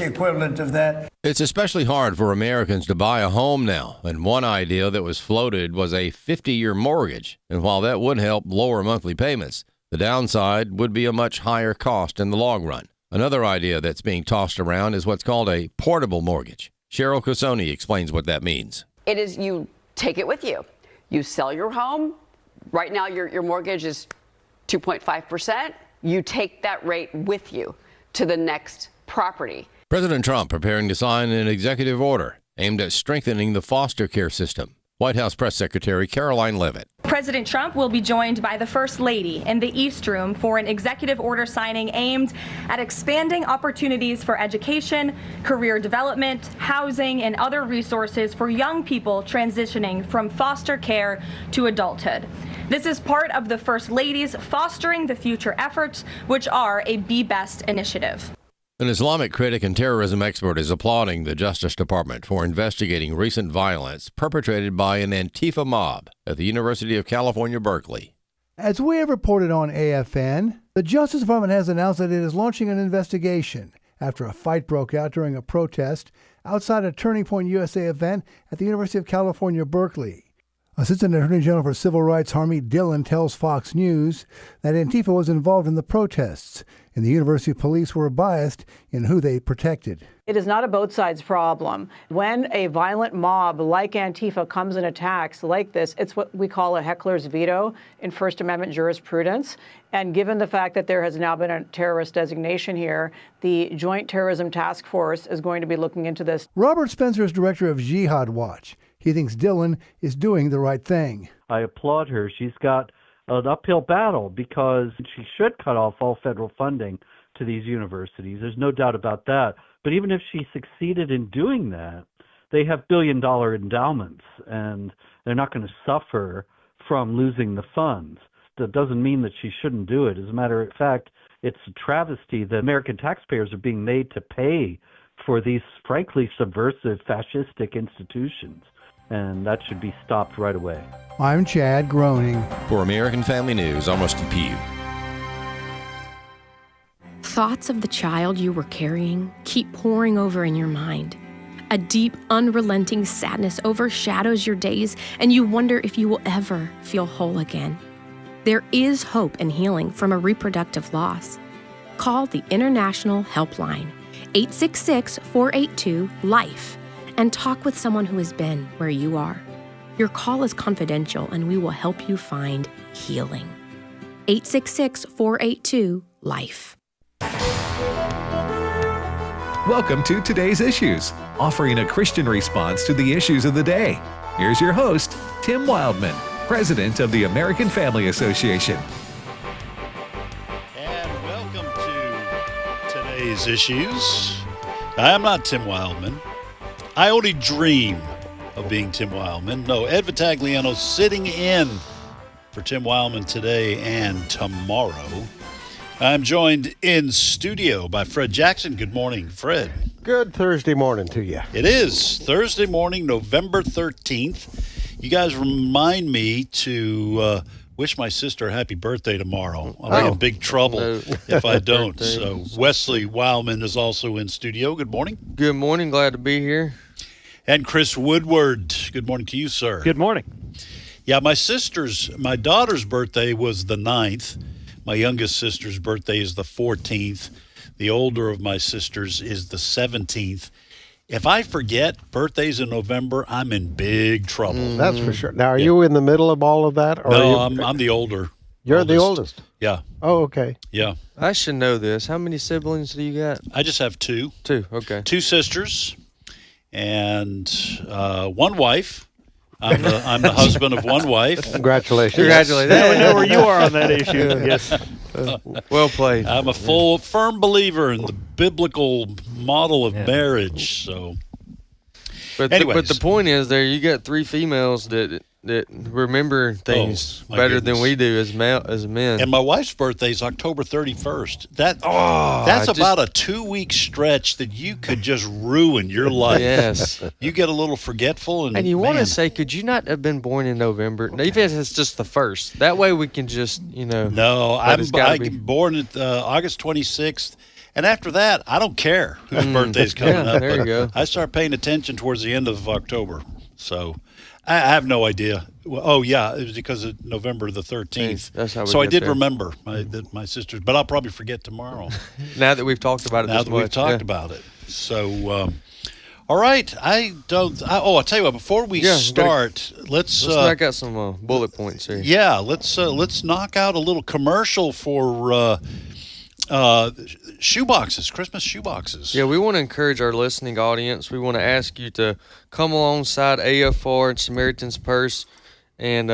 equivalent of that. It's especially hard for Americans to buy a home now, and one idea that was floated was a 50-year mortgage. And while that would help lower monthly payments, the downside would be a much higher cost in the long run. Another idea that's being tossed around is what's called a portable mortgage. Cheryl Cosoni explains what that means. It is you take it with you. You sell your home. Right now, your mortgage is 2.5%. You take that rate with you to the next property. President Trump preparing to sign an executive order aimed at strengthening the foster care system. White House Press Secretary Caroline Leavitt. President Trump will be joined by the First Lady in the East Room for an executive order signing aimed at expanding opportunities for education, career development, housing, and other resources for young people transitioning from foster care to adulthood. This is part of the First Lady's Fostering the Future efforts, which are a Be Best initiative. An Islamic critic and terrorism expert is applauding the Justice Department for investigating recent violence perpetrated by an Antifa mob at the University of California, Berkeley. As we have reported on AFN, the Justice Department has announced that it is launching an investigation after a fight broke out during a protest outside a Turning Point USA event at the University of California, Berkeley. Assistant Attorney General for Civil Rights Harmeet Dillon tells Fox News that Antifa was involved in the protests, and the university police were biased in who they protected. It is not a both sides problem. When a violent mob like Antifa comes and attacks like this, it's what we call a heckler's veto in First Amendment jurisprudence. And given the fact that there has now been a terrorist designation here, the Joint Terrorism Task Force is going to be looking into this. Robert Spencer is director of Jihad Watch. He thinks Dillon is doing the right thing. I applaud her. She's got an uphill battle because she should cut off all federal funding to these universities. There's no doubt about that. But even if she succeeded in doing that, they have billion-dollar endowments, and they're not going to suffer from losing the funds. That doesn't mean that she shouldn't do it. As a matter of fact, it's a travesty that American taxpayers are being made to pay for these, frankly, subversive, fascistic institutions. And that should be stopped right away. I'm Chad Groening. For American Family News, I'm Rusty Pugh. Thoughts of the child you were carrying keep pouring over in your mind. A deep, unrelenting sadness overshadows your days, and you wonder if you will ever feel whole again. There is hope and healing from a reproductive loss. Call the International Helpline, 866-482-LIFE, and talk with someone who has been where you are. Your call is confidential, and we will help you find healing. 866-482-LIFE. Welcome to Today's Issues, offering a Christian response to the issues of the day. Here's your host, Tim Wildmon, President of the American Family Association. And welcome to Today's Issues. I'm not Tim Wildmon. I only dream of being Tim Wildmon. No, Ed Vitagliano sitting in for Tim Wildmon today and tomorrow. I'm joined in studio by Fred Jackson. Good morning, Fred. Good Thursday morning to you. It is Thursday morning, November 13th. You guys remind me to wish my sister a happy birthday tomorrow. I'll be in big trouble if I don't. So Wesley Wildmon is also in studio. Good morning. Good morning. Glad to be here. And Chris Woodward. Good morning to you, sir. Good morning. Yeah, my daughter's birthday was the 9th. My youngest sister's birthday is the 14th. The older of my sisters is the 17th. If I forget birthdays in November, I'm in big trouble. That's for sure. Now, are you in the middle of all of that? Or no, I'm the older. You're the oldest? Yeah. Oh, okay. Yeah. I should know this. How many siblings do you got? I just have two. Two, okay. Two sisters and one wife. I'm the husband of one wife. Congratulations. Congratulations. Now we know where you are on that issue. Yes. Well played. I'm a firm believer in the biblical model of marriage. So, but the point is, there you got three females that remember things better than we do as men. And my wife's birthday is October 31st. That's about a 2-week stretch that you could just ruin your life. Yes. You get a little forgetful. And you want to say, could you not have been born in November? Even if it's just the 1st. That way we can just, No, I'm born at August 26th. And after that, I don't care whose birthday's coming up. There you go. I start paying attention towards the end of October. So I have no idea. Oh, yeah, it was because of November the 13th. That's how we so I get did there. remember my sister's, but I'll probably forget tomorrow. Now that we've talked about it Now this that much. we've talked about it. So, all right. I'll tell you what, before we start, let's knock out some bullet points here. Yeah, let's knock out a little commercial for shoeboxes, Christmas shoeboxes. Yeah, we want to encourage our listening audience. We want to ask you to come alongside AFR and Samaritan's Purse and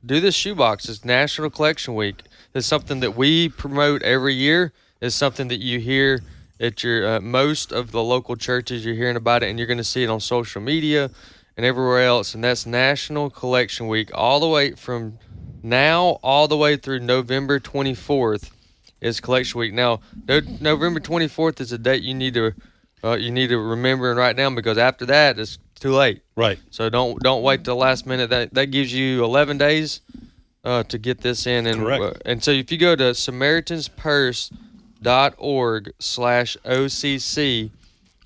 do this shoebox. It's National Collection Week. It's something that we promote every year. It's something that you hear at your most of the local churches. You're hearing about it, and you're going to see it on social media and everywhere else. And that's National Collection Week, all the way from now all the way through November 24th. Is Collection Week. Now, November 24th is a date you need to remember and write down, because after that it's too late. Right. So don't wait till the last minute. That gives you 11 days to get this in. And correct. And so if you go to SamaritansPurse.org/OCC,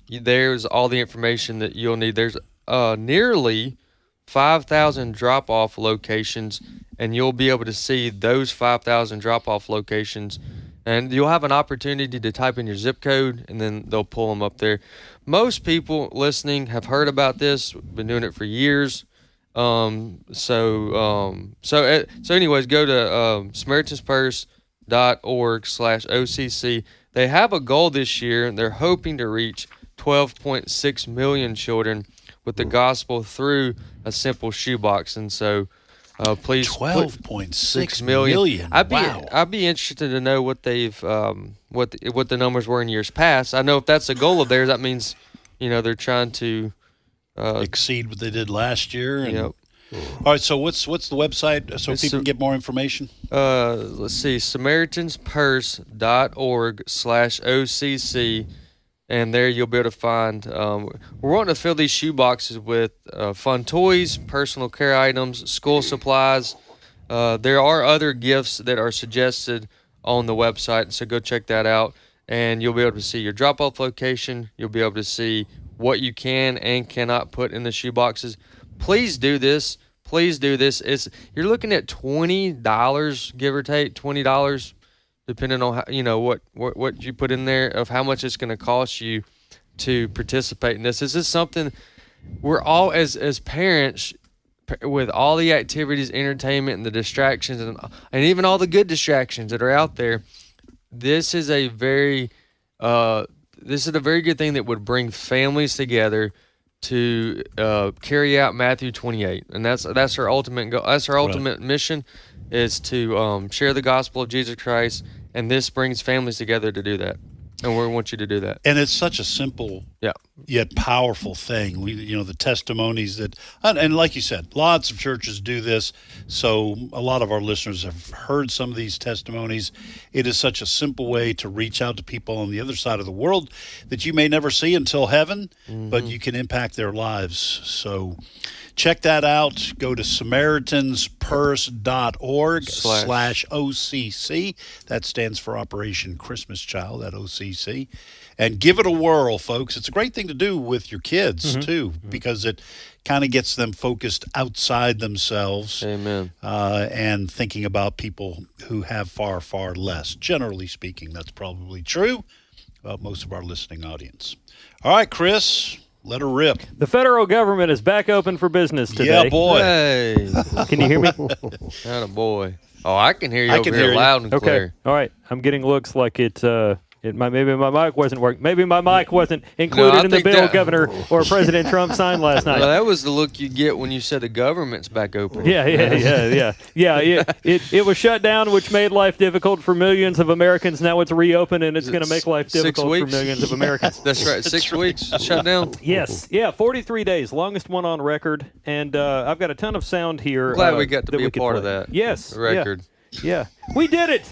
there's all the information that you'll need. There's nearly 5,000 drop-off locations, and you'll be able to see those 5,000 drop-off locations. And you'll have an opportunity to type in your zip code, and then they'll pull them up there. Most people listening have heard about this, been doing it for years. So anyways, go to SamaritansPurse.org/OCC. They have a goal this year, and they're hoping to reach 12.6 million children with the gospel through a simple shoebox. And so please, 12.6 million. I'd be interested to know what they've what the numbers were in years past. I know if that's a goal of theirs, that means they're trying to exceed what they did last year. And, Yep. All right. So what's the website so people can get more information? Let's see, SamaritansPurse.org/OCC. And there you'll be able to find, we're wanting to fill these shoe boxes with fun toys, personal care items, school supplies. There are other gifts that are suggested on the website, so go check that out. And you'll be able to see your drop-off location. You'll be able to see what you can and cannot put in the shoe boxes. Please do this. Please do this. You're looking at $20, give or take, $20. Depending on how, what you put in there, of how much it's going to cost you to participate in this. This is something we're all, as parents, with all the activities, entertainment, and the distractions, and even all the good distractions that are out there. This is a very good thing that would bring families together to carry out Matthew 28, and that's our ultimate goal. That's our ultimate mission, is to share the gospel of Jesus Christ. And this brings families together to do that. And we want you to do that. And it's such a simple yet powerful thing. The testimonies that, and like you said, lots of churches do this. So a lot of our listeners have heard some of these testimonies. It is such a simple way to reach out to people on the other side of the world that you may never see until heaven, but you can impact their lives. So check that out. Go to SamaritansPurse.org/OCC. That stands for Operation Christmas Child at OCC. And give it a whirl, folks. It's a great thing to do with your kids, too, because it kind of gets them focused outside themselves. Amen. And thinking about people who have far, far less. Generally speaking, that's probably true about most of our listening audience. All right, Chris. Let her rip. The federal government is back open for business today. Yeah, boy. Hey. Can you hear me? Atta boy. Oh, I can hear you over here loud and clear. Okay. All right. I'm getting looks like maybe my mic wasn't working. Maybe my mic wasn't included in the bill Governor or President Trump signed last night. Well, that was the look you get when you said the government's back open. Yeah. It was shut down, which made life difficult for millions of Americans. Now it's reopened, and it's going to make life difficult for millions of Americans. That's right. 6 weeks shut down. Yes. Yeah. 43 days, longest one on record, and I've got a ton of sound here. Glad we got to be a part of that. Yes. The record. Yeah. We did it.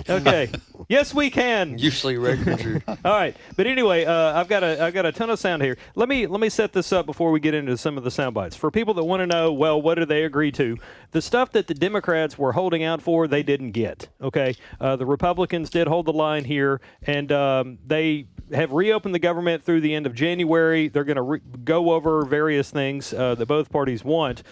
Okay. Yes, we can. Usually records are. All right, but anyway, I've got a ton of sound here. Let me set this up before we get into some of the sound bites. For people that want to know, well, what did they agree to? The stuff that the Democrats were holding out for, they didn't get. Okay, the Republicans did hold the line here, and they have reopened the government through the end of January. They're going to go over various things that both parties want.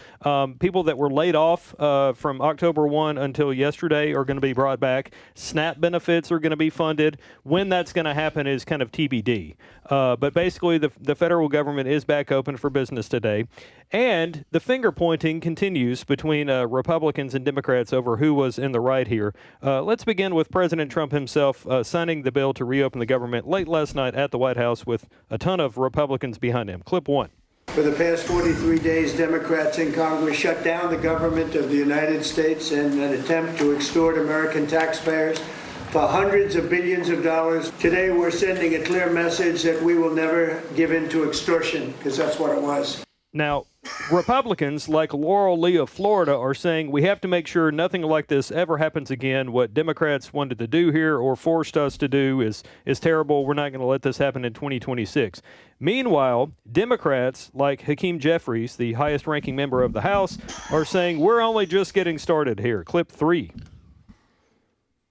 People that were laid off from October 1 until yesterday are going to be brought back. SNAP benefits are going to be funded. When that's going to happen is kind of TBD. But basically, the federal government is back open for business today. And the finger pointing continues between Republicans and Democrats over who was in the right here. Let's begin with President Trump himself signing the bill to reopen the government late last night at the White House with a ton of Republicans behind him. Clip 1. For the past 43 days, Democrats in Congress shut down the government of the United States in an attempt to extort American taxpayers for hundreds of billions of dollars. Today, we're sending a clear message that we will never give in to extortion, because that's what it was. Now, Republicans like Laurel Lee of Florida are saying we have to make sure nothing like this ever happens again. What Democrats wanted to do here or forced us to do is terrible. We're not going to let this happen in 2026. Meanwhile, Democrats like Hakeem Jeffries, the highest ranking member of the House, are saying we're only just getting started here. Clip 3.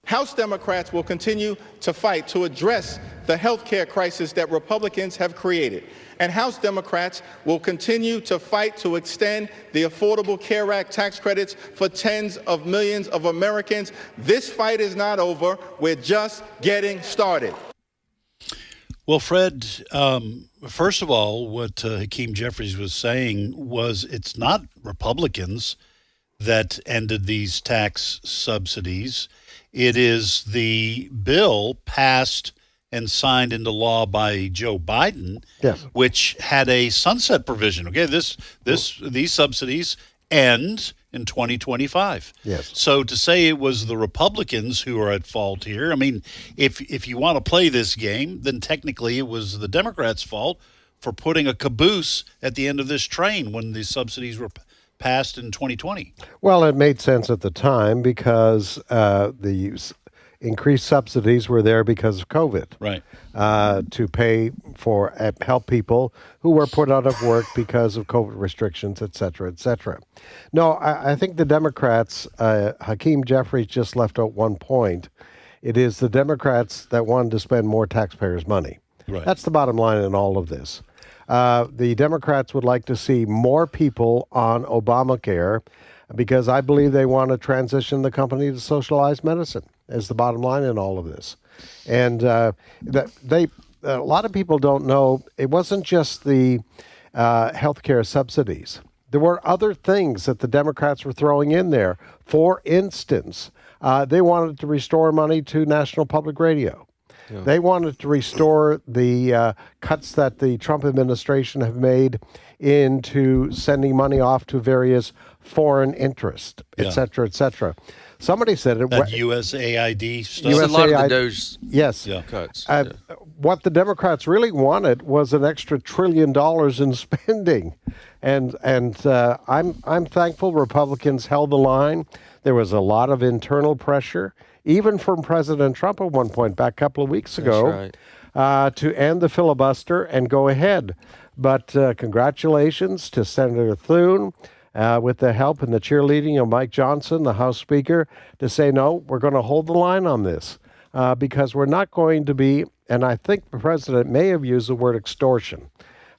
House Democrats will continue to fight to address the health care crisis that Republicans have created. And House Democrats will continue to fight to extend the Affordable Care Act tax credits for tens of millions of Americans. This fight is not over. We're just getting started. Well, Fred, first of all, what Hakeem Jeffries was saying was it's not Republicans that ended these tax subsidies. It is the bill passed and signed into law by Joe Biden, yes, which had a sunset provision. Okay, these subsidies end in 2025. Yes. So to say it was the Republicans who are at fault here, I mean, if you want to play this game, then technically it was the Democrats' fault for putting a caboose at the end of this train when the subsidies were passed in 2020. Well, it made sense at the time because the increased subsidies were there because of COVID. Right. To pay for help people who were put out of work because of COVID restrictions, et cetera, et cetera. No, I think the Democrats, Hakeem Jeffries just left out one point. It is the Democrats that wanted to spend more taxpayers' money. Right. That's the bottom line in all of this. The Democrats would like to see more people on Obamacare because I believe they want to transition the company to socialized medicine is the bottom line in all of this. And a lot of people don't know it wasn't just the healthcare subsidies. There were other things that the Democrats were throwing in there. For instance, they wanted to restore money to National Public Radio. Yeah. They wanted to restore the cuts that the Trump administration have made into sending money off to various foreign interests, et cetera, et cetera. Somebody said it. That USAID stuff. USAID, a lot of the DOJ yes. cuts. What the Democrats really wanted was an extra $1 trillion in spending. And I'm thankful Republicans held the line. There was a lot of internal pressure, even from President Trump at one point back a couple of weeks ago, to end the filibuster and go ahead. But congratulations to Senator Thune with the help and the cheerleading of Mike Johnson, the House Speaker, to say, no, we're going to hold the line on this because we're not going to be, and I think the president may have used the word extortion.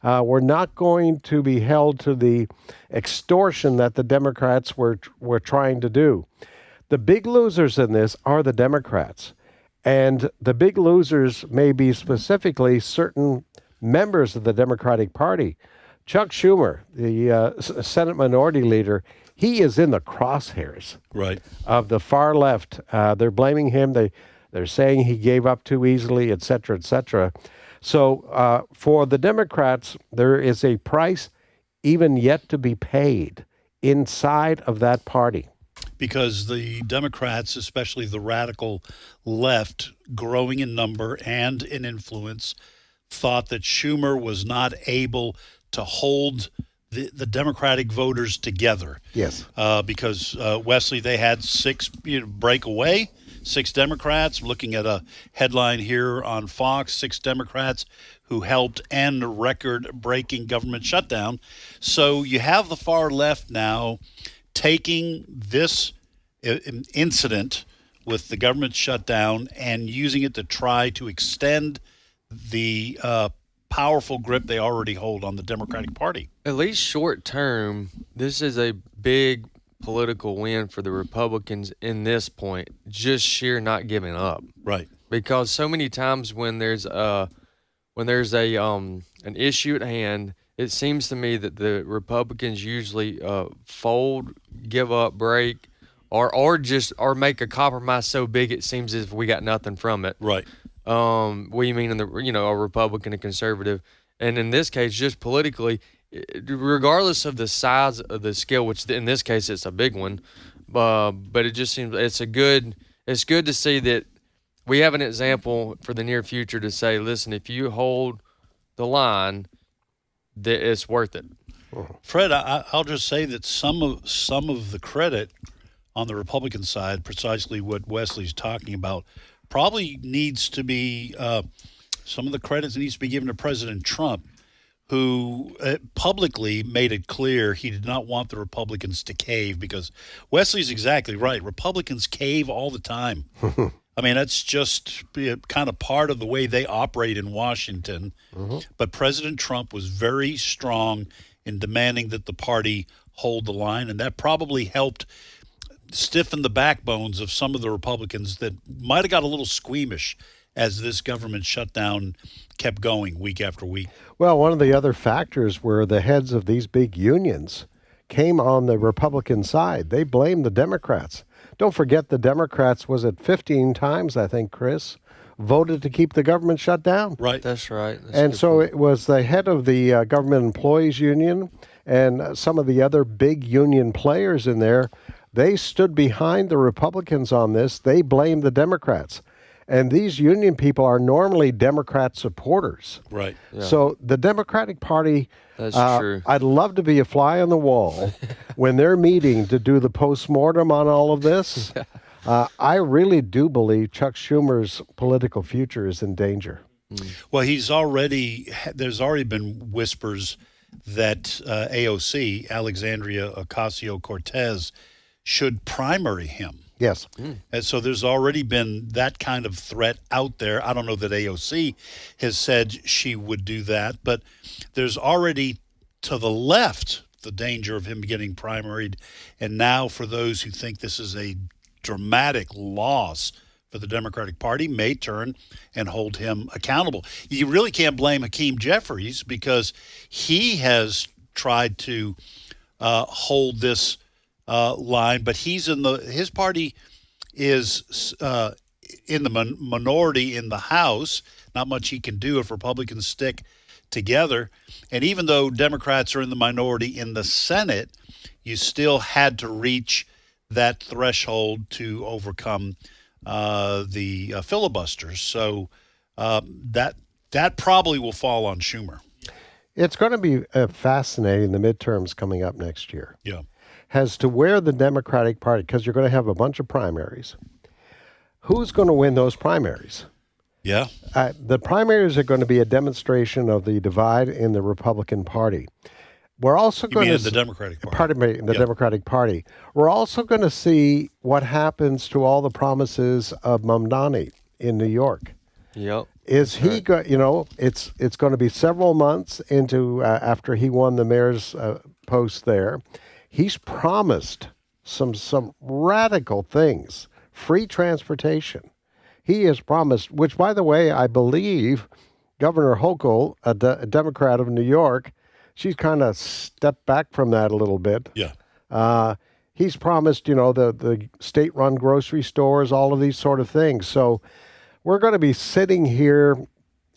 We're not going to be held to the extortion that the Democrats were trying to do. The big losers in this are the Democrats. And the big losers may be specifically certain members of the Democratic Party. Chuck Schumer, the Senate Minority Leader, he is in the crosshairs of the far left. They're blaming him. They're saying he gave up too easily, et cetera, et cetera. So for the Democrats, there is a price even yet to be paid inside of that party. Because the Democrats, especially the radical left, growing in number and in influence, thought that Schumer was not able to hold the Democratic voters together. Yes. Because, Wesley, they had 6 break away. 6 Democrats. Looking at a headline here on Fox, 6 Democrats who helped end a record-breaking government shutdown. So you have the far left now taking this incident with the government shutdown and using it to try to extend the powerful grip they already hold on the Democratic Party. At least short term, this is a big political win for the Republicans in this point, just sheer not giving up. Right. Because so many times when there's an issue at hand, it seems to me that the Republicans usually fold, give up, break, or make a compromise so big it seems as if we got nothing from it. Right. What do you mean in a Republican and conservative? And in this case, just politically, regardless of the size of the scale, which in this case it's a big one, but it just seems it's good to see that we have an example for the near future to say, listen, if you hold the line, that it's worth it. Fred, I'll just say that some of the credit on the Republican side, precisely what Wesley's talking about, probably needs to be some of the credits needs to be given to President Trump, who publicly made it clear he did not want the Republicans to cave, because Wesley's exactly right. Republicans cave all the time. I mean, that's just kind of part of the way they operate in Washington. Mm-hmm. But President Trump was very strong in demanding that the party hold the line, and that probably helped stiffen the backbones of some of the Republicans that might have got a little squeamish as this government shutdown kept going week after week. Well, one of the other factors were the heads of these big unions came on the Republican side. They blamed the Democrats. Don't forget the Democrats, was it 15 times, I think, Chris, voted to keep the government shut down. Right. That's right. And so it was the head of the Government Employees Union and some of the other big union players in there. They stood behind the Republicans on this. They blamed the Democrats. And these union people are normally Democrat supporters. Right. Yeah. So the Democratic Party, that's true. I'd love to be a fly on the wall when they're meeting to do the postmortem on all of this. I really do believe Chuck Schumer's political future is in danger. Well, there's already been whispers that AOC, Alexandria Ocasio-Cortez, should primary him. Yes. And so there's already been that kind of threat out there. I don't know that AOC has said she would do that, but there's already to the left the danger of him getting primaried. And now for those who think this is a dramatic loss for the Democratic Party, may turn and hold him accountable. You really can't blame Hakeem Jeffries, because he has tried to hold this line, but his party is in the minority in the House. Not much he can do if Republicans stick together. And even though Democrats are in the minority in the Senate, you still had to reach that threshold to overcome the filibusters. So that probably will fall on Schumer. It's going to be fascinating, the midterms coming up next year. Yeah. As to where the Democratic Party, because you're going to have a bunch of primaries, who's going to win those primaries? Yeah. The primaries are going to be a demonstration of the divide in the Republican Party. We're also going to the Democratic Party. Pardon me, the Democratic Party. We're also going to see what happens to all the promises of Mamdani in New York. Yep. Is he it's going to be several months into after he won the mayor's post there. He's promised some radical things, free transportation. He has promised, which, by the way, I believe Governor Hochul, a Democrat of New York, she's kind of stepped back from that a little bit. Yeah. He's promised, the state-run grocery stores, all of these sort of things. So we're going to be sitting here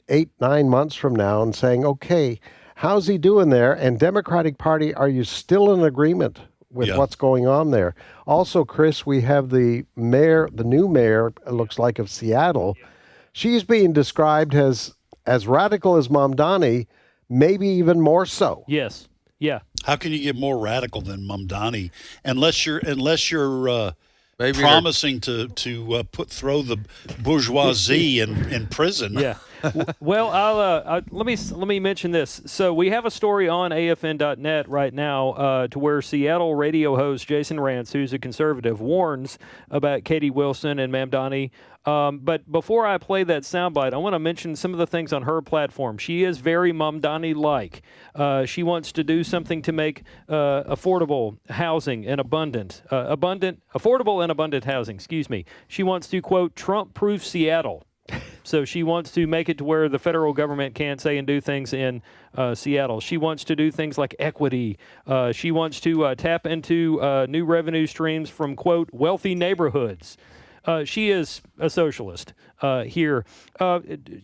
8-9 months from now and saying, okay, how's he doing there? And Democratic Party, are you still in agreement with what's going on there? Also, Chris, we have the new mayor, it looks like, of Seattle. She's being described as radical as Mamdani, maybe even more so. Yes. Yeah. How can you get more radical than Mamdani unless you're promising to throw the bourgeoisie in prison. Yeah. Well, let me mention this. So we have a story on AFN.net right now to where Seattle radio host Jason Rance, who's a conservative, warns about Katie Wilson and Mamdani. But before I play that soundbite, I want to mention some of the things on her platform. She is very Mamdani-like. She wants to do something to make affordable housing and affordable and abundant housing. Excuse me. She wants to, quote, Trump-proof Seattle. So she wants to make it to where the federal government can't say and do things in Seattle. She wants to do things like equity. She wants to tap into new revenue streams from, quote, wealthy neighborhoods. She is a socialist here.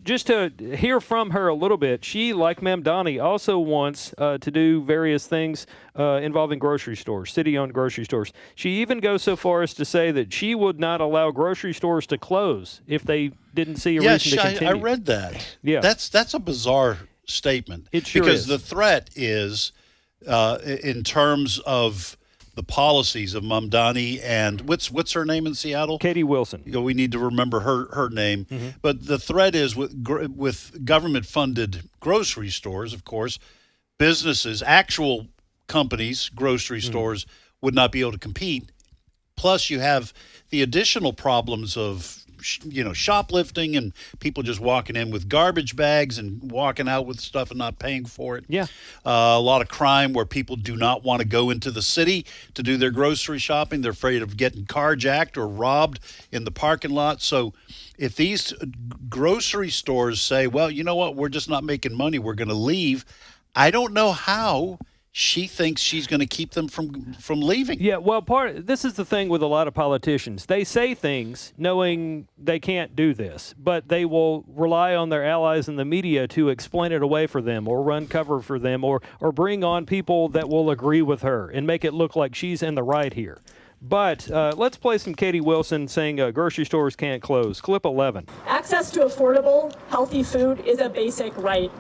Just to hear from her a little bit, she, like Mamdani, also wants to do various things involving grocery stores, city-owned grocery stores. She even goes so far as to say that she would not allow grocery stores to close if they didn't see a reason to continue. I read that. Yeah. That's a bizarre statement. It sure because is. The threat is in terms of the policies of Mamdani and what's her name in Seattle? Katie Wilson. We need to remember her name. Mm-hmm. But the threat is with government-funded grocery stores, of course, businesses, actual companies, grocery stores would not be able to compete. Plus, you have the additional problems of shoplifting and people just walking in with garbage bags and walking out with stuff and not paying for it. Yeah. A lot of crime where people do not want to go into the city to do their grocery shopping. They're afraid of getting carjacked or robbed in the parking lot. So if these grocery stores say, well, you know what, we're just not making money, we're going to leave, I don't know how she thinks she's going to keep them from leaving. Yeah, well, this is the thing with a lot of politicians. They say things knowing they can't do this, but they will rely on their allies in the media to explain it away for them or run cover for them or bring on people that will agree with her and make it look like she's in the right here. But let's play some Katie Wilson saying grocery stores can't close. Clip 11. Access to affordable, healthy food is a basic right.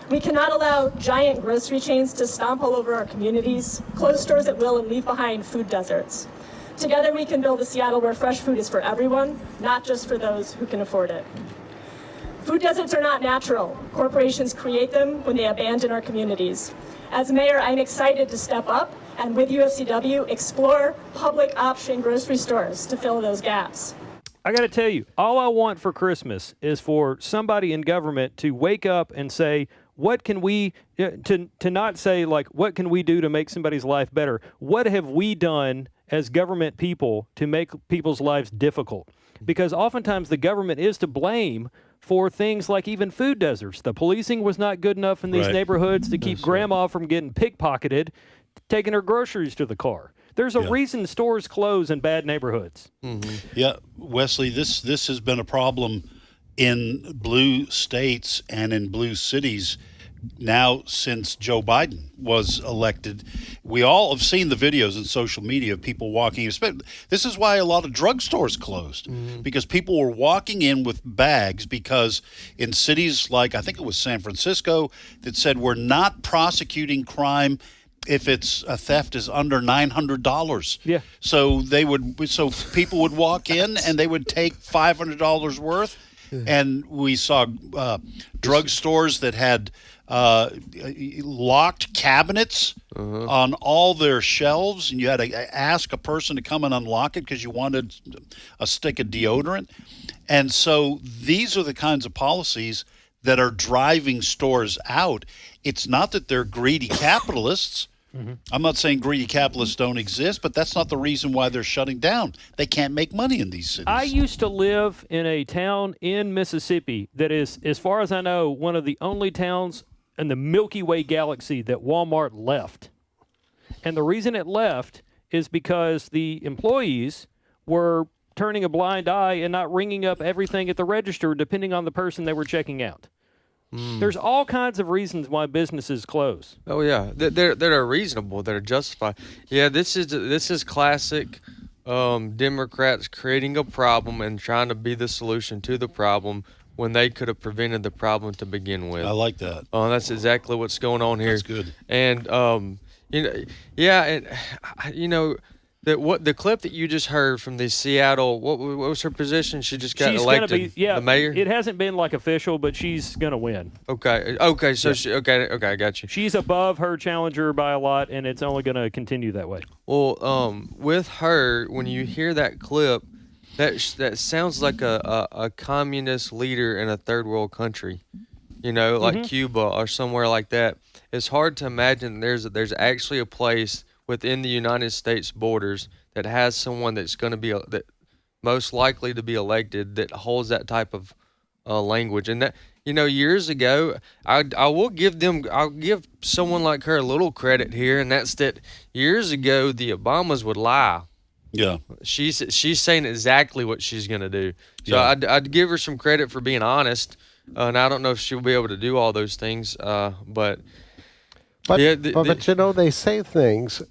We cannot allow giant grocery chains to stomp all over our communities, close stores at will, and leave behind food deserts. Together we can build a Seattle where fresh food is for everyone, not just for those who can afford it. Food deserts are not natural. Corporations create them when they abandon our communities. As mayor, I'm excited to step up and with UFCW explore public option grocery stores to fill those gaps. I got to tell you, all I want for Christmas is for somebody in government to wake up and say, what can we, to not say, like, what can we do to make somebody's life better? What have we done as government people to make people's lives difficult? Because oftentimes the government is to blame for things like even food deserts. The policing was not good enough in these neighborhoods to keep grandma from getting pickpocketed, taking her groceries to the car. There's a reason stores close in bad neighborhoods. Mm-hmm. Yeah, Wesley, this has been a problem in blue states and in blue cities now since Joe Biden was elected. We all have seen the videos in social media of people walking. This is why a lot of drugstores closed, because people were walking in with bags, because in cities like, I think it was San Francisco, that said we're not prosecuting crime if it's a theft is under $900. Yeah. So people would walk in and they would take $500 worth. And we saw drugstores that had locked cabinets on all their shelves, and you had to ask a person to come and unlock it because you wanted a stick of deodorant. And so these are the kinds of policies that are driving stores out. It's not that they're greedy capitalists. I'm not saying greedy capitalists don't exist, but that's not the reason why they're shutting down. They can't make money in these cities. I used to live in a town in Mississippi that is, as far as I know, one of the only towns in the Milky Way galaxy that Walmart left. And the reason it left is because the employees were turning a blind eye and not ringing up everything at the register depending on the person they were checking out. There's all kinds of reasons why businesses close. Oh yeah, they're reasonable. They're justified. Yeah, this is classic Democrats creating a problem and trying to be the solution to the problem when they could have prevented the problem to begin with. I like that. That's exactly what's going on here. That's good. And The clip that you just heard from the Seattle, what was her position? She just got she's elected. Gonna be, yeah, the mayor. It hasn't been like official, but she's gonna win. Okay. So Yeah. okay, I got you. She's above her challenger by a lot, and it's only gonna continue that way. Well, with her, when you hear that clip, that sounds like a communist leader in a third world country, like Cuba or somewhere like that. It's hard to imagine there's actually a place within the United States borders that has someone that's going to be that most likely to be elected that holds that type of language. And that, years ago, I'll give someone like her a little credit here, and that's that years ago the Obamas would lie. Yeah, she's saying exactly what she's going to do. So Yeah. I'd give her some credit for being honest, and I don't know if she'll be able to do all those things, but yeah, they say things.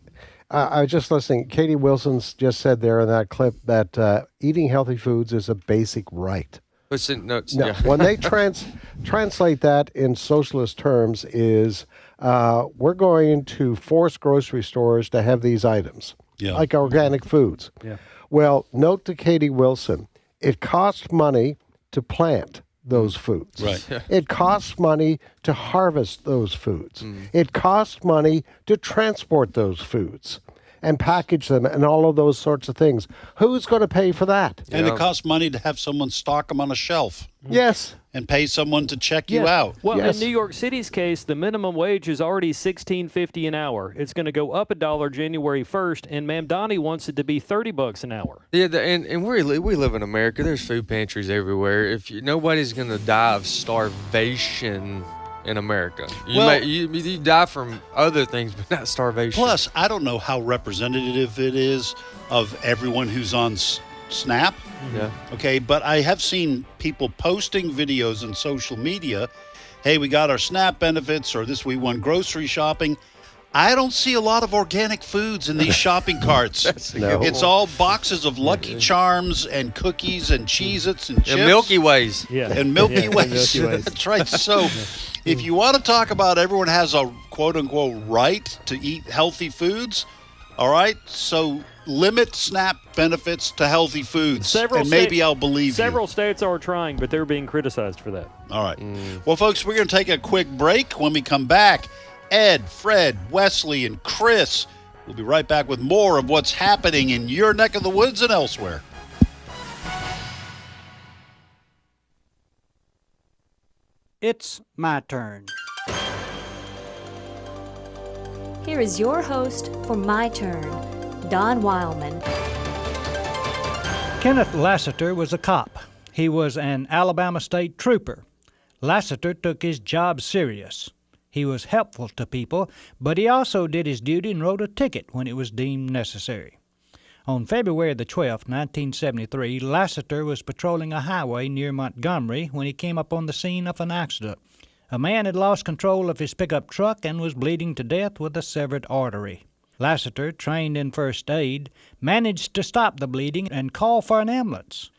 I was just listening. Katie Wilson's just said there in that clip that eating healthy foods is a basic right. When they translate that in socialist terms is we're going to force grocery stores to have these items, like organic foods. Yeah. Well, note to Katie Wilson, it costs money to plant those foods. Right. It costs money to harvest those foods. It costs money to transport those foods and package them and all of those sorts of things. Who's going to pay for that? And it costs money to have someone stock them on a shelf. Yes. And pay someone to check you out. Well, in New York City's case, the minimum wage is already $16.50 an hour. It's going to go up $1 January 1st, and Ma'am Donnie wants it to be $30 an hour. Yeah, and we live in America. There's food pantries everywhere. Nobody's going to die of starvation in America. You die from other things, but not starvation. Plus, I don't know how representative it is of everyone who's on SNAP. Yeah. Okay, but I have seen people posting videos on social media. Hey, we got our SNAP benefits, or this we won grocery shopping. I don't see a lot of organic foods in these shopping carts. It's all boxes of Lucky Charms and cookies and Cheez-Its and chips. And Milky Ways. Yeah. And Milky Ways. Milky Ways. That's right. So if you want to talk about everyone has a quote-unquote right to eat healthy foods, all right, so limit SNAP benefits to healthy foods, and maybe I'll believe you. Several states are trying, but they're being criticized for that. All right. Well, folks, we're going to take a quick break. When we come back, Ed, Fred, Wesley, and Chris will be right back with more of what's happening in your neck of the woods and elsewhere. It's my turn. Here is your host for My Turn, Don Wildmon. Kenneth Lassiter was a cop. He was an Alabama State Trooper. Lassiter took his job serious. He was helpful to people, but he also did his duty and wrote a ticket when it was deemed necessary. On February the 12th, 1973, Lassiter was patrolling a highway near Montgomery when he came up on the scene of an accident. A man had lost control of his pickup truck and was bleeding to death with a severed artery. Lassiter, trained in first aid, managed to stop the bleeding and call for an ambulance.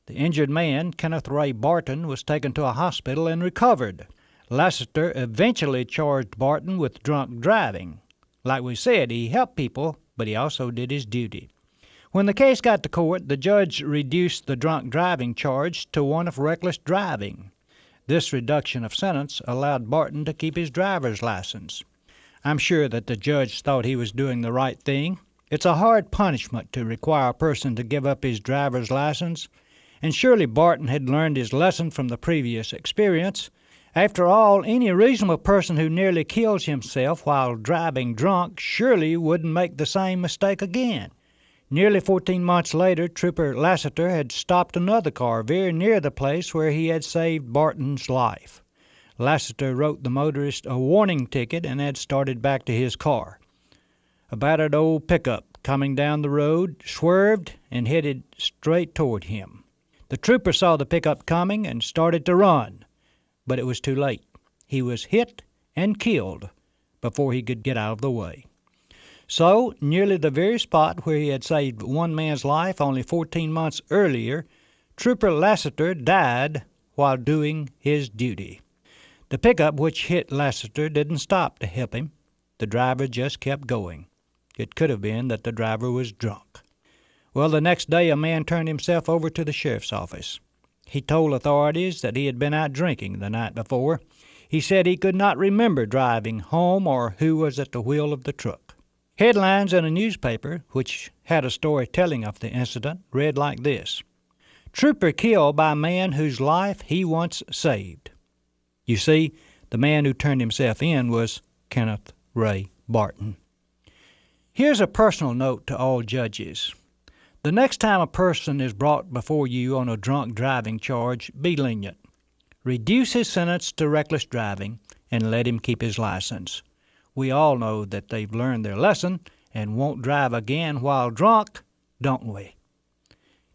The injured man, Kenneth Ray Barton, was taken to a hospital and recovered. Lassiter eventually charged Barton with drunk driving. Like we said, he helped people, but he also did his duty. When the case got to court, the judge reduced the drunk driving charge to one of reckless driving. This reduction of sentence allowed Barton to keep his driver's license. I'm sure that the judge thought he was doing the right thing. It's a hard punishment to require a person to give up his driver's license, and surely Barton had learned his lesson from the previous experience. After all, any reasonable person who nearly kills himself while driving drunk surely wouldn't make the same mistake again. Nearly 14 months later, Trooper Lassiter had stopped another car very near the place where he had saved Barton's life. Lassiter wrote the motorist a warning ticket and had started back to his car. A battered old pickup coming down the road swerved and headed straight toward him. The trooper saw the pickup coming and started to run, but it was too late. He was hit and killed before he could get out of the way. So, nearly the very spot where he had saved one man's life only 14 months earlier, Trooper Lassiter died while doing his duty. The pickup which hit Lassiter didn't stop to help him. The driver just kept going. It could have been that the driver was drunk. Well, the next day a man turned himself over to the sheriff's office. He told authorities that he had been out drinking the night before. He said he could not remember driving home or who was at the wheel of the truck. Headlines in a newspaper, which had a story telling of the incident, read like this: Trooper killed by man whose life he once saved. You see, the man who turned himself in was Kenneth Ray Barton. Here's a personal note to all judges. The next time a person is brought before you on a drunk driving charge, be lenient. Reduce his sentence to reckless driving and let him keep his license. We all know that they've learned their lesson and won't drive again while drunk, don't we?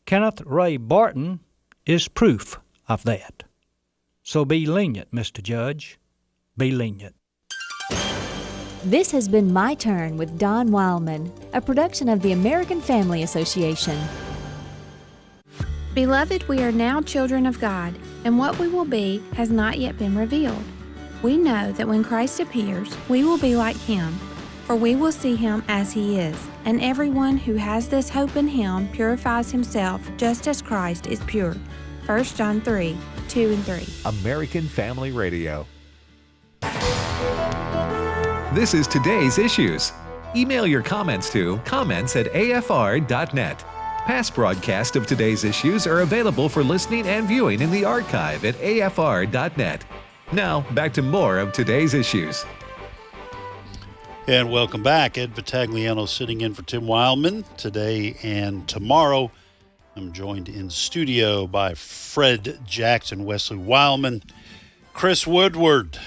Kenneth Ray Barton is proof of that. So be lenient, Mr. Judge. Be lenient. This has been My Turn with Don Wildmon, a production of the American Family Association. Beloved, we are now children of God, and what we will be has not yet been revealed. We know that when Christ appears, we will be like him, for we will see him as he is, and everyone who has this hope in him purifies himself just as Christ is pure. 1 John 3:2 and 3. American Family Radio. This is Today's Issues. Email your comments to comments@afr.net. Past broadcasts of Today's Issues are available for listening and viewing in the archive at afr.net. Now, back to more of Today's Issues. And welcome back. Ed Vitagliano sitting in for Tim Wildmon today and tomorrow. I'm joined in studio by Fred Jackson, Wesley Wildmon, Chris Woodward,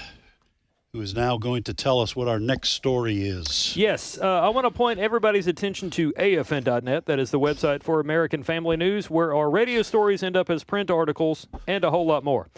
who is now going to tell us what our next story is. Yes, I want to point everybody's attention to AFN.net. That is the website for American Family News, where our radio stories end up as print articles and a whole lot more.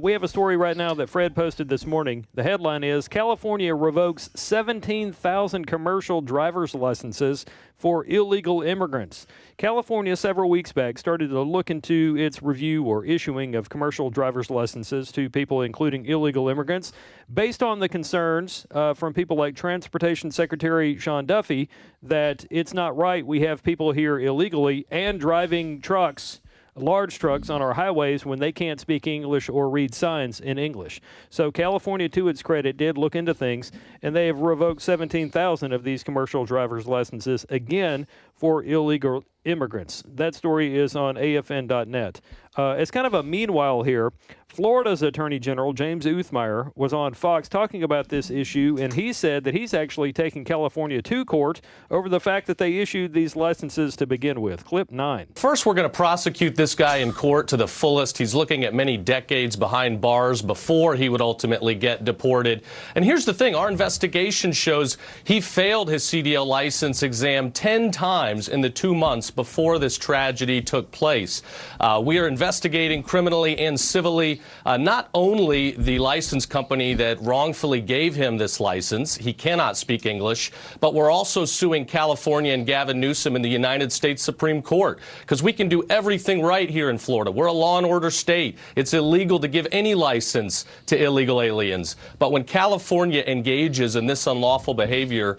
We have a story right now that Fred posted this morning. The headline is, California revokes 17,000 commercial driver's licenses for illegal immigrants. California, several weeks back, started to look into its review or issuing of commercial driver's licenses to people, including illegal immigrants, based on the concerns from people like Transportation Secretary Sean Duffy that it's not right we have people here illegally and driving trucks, large trucks on our highways when they can't speak English or read signs in English. So California, to its credit, did look into things, and they have revoked 17,000 of these commercial driver's licenses, again, for illegal immigrants. That story is on AFN.net. As kind of a meanwhile here, Florida's Attorney General, James Uthmeyer, was on Fox talking about this issue, and he said that he's actually taking California to court over the fact that they issued these licenses to begin with. Clip 9. First, we're going to prosecute this guy in court to the fullest. He's looking at many decades behind bars before he would ultimately get deported. And here's the thing. Our investigation shows he failed his CDL license exam 10 times in the 2 months before this tragedy took place. We are investigating criminally and civilly not only the license company that wrongfully gave him this license, he cannot speak English, but we're also suing California and Gavin Newsom in the United States Supreme Court, because we can do everything right here in Florida. We're a law and order state. It's illegal to give any license to illegal aliens. But when California engages in this unlawful behavior,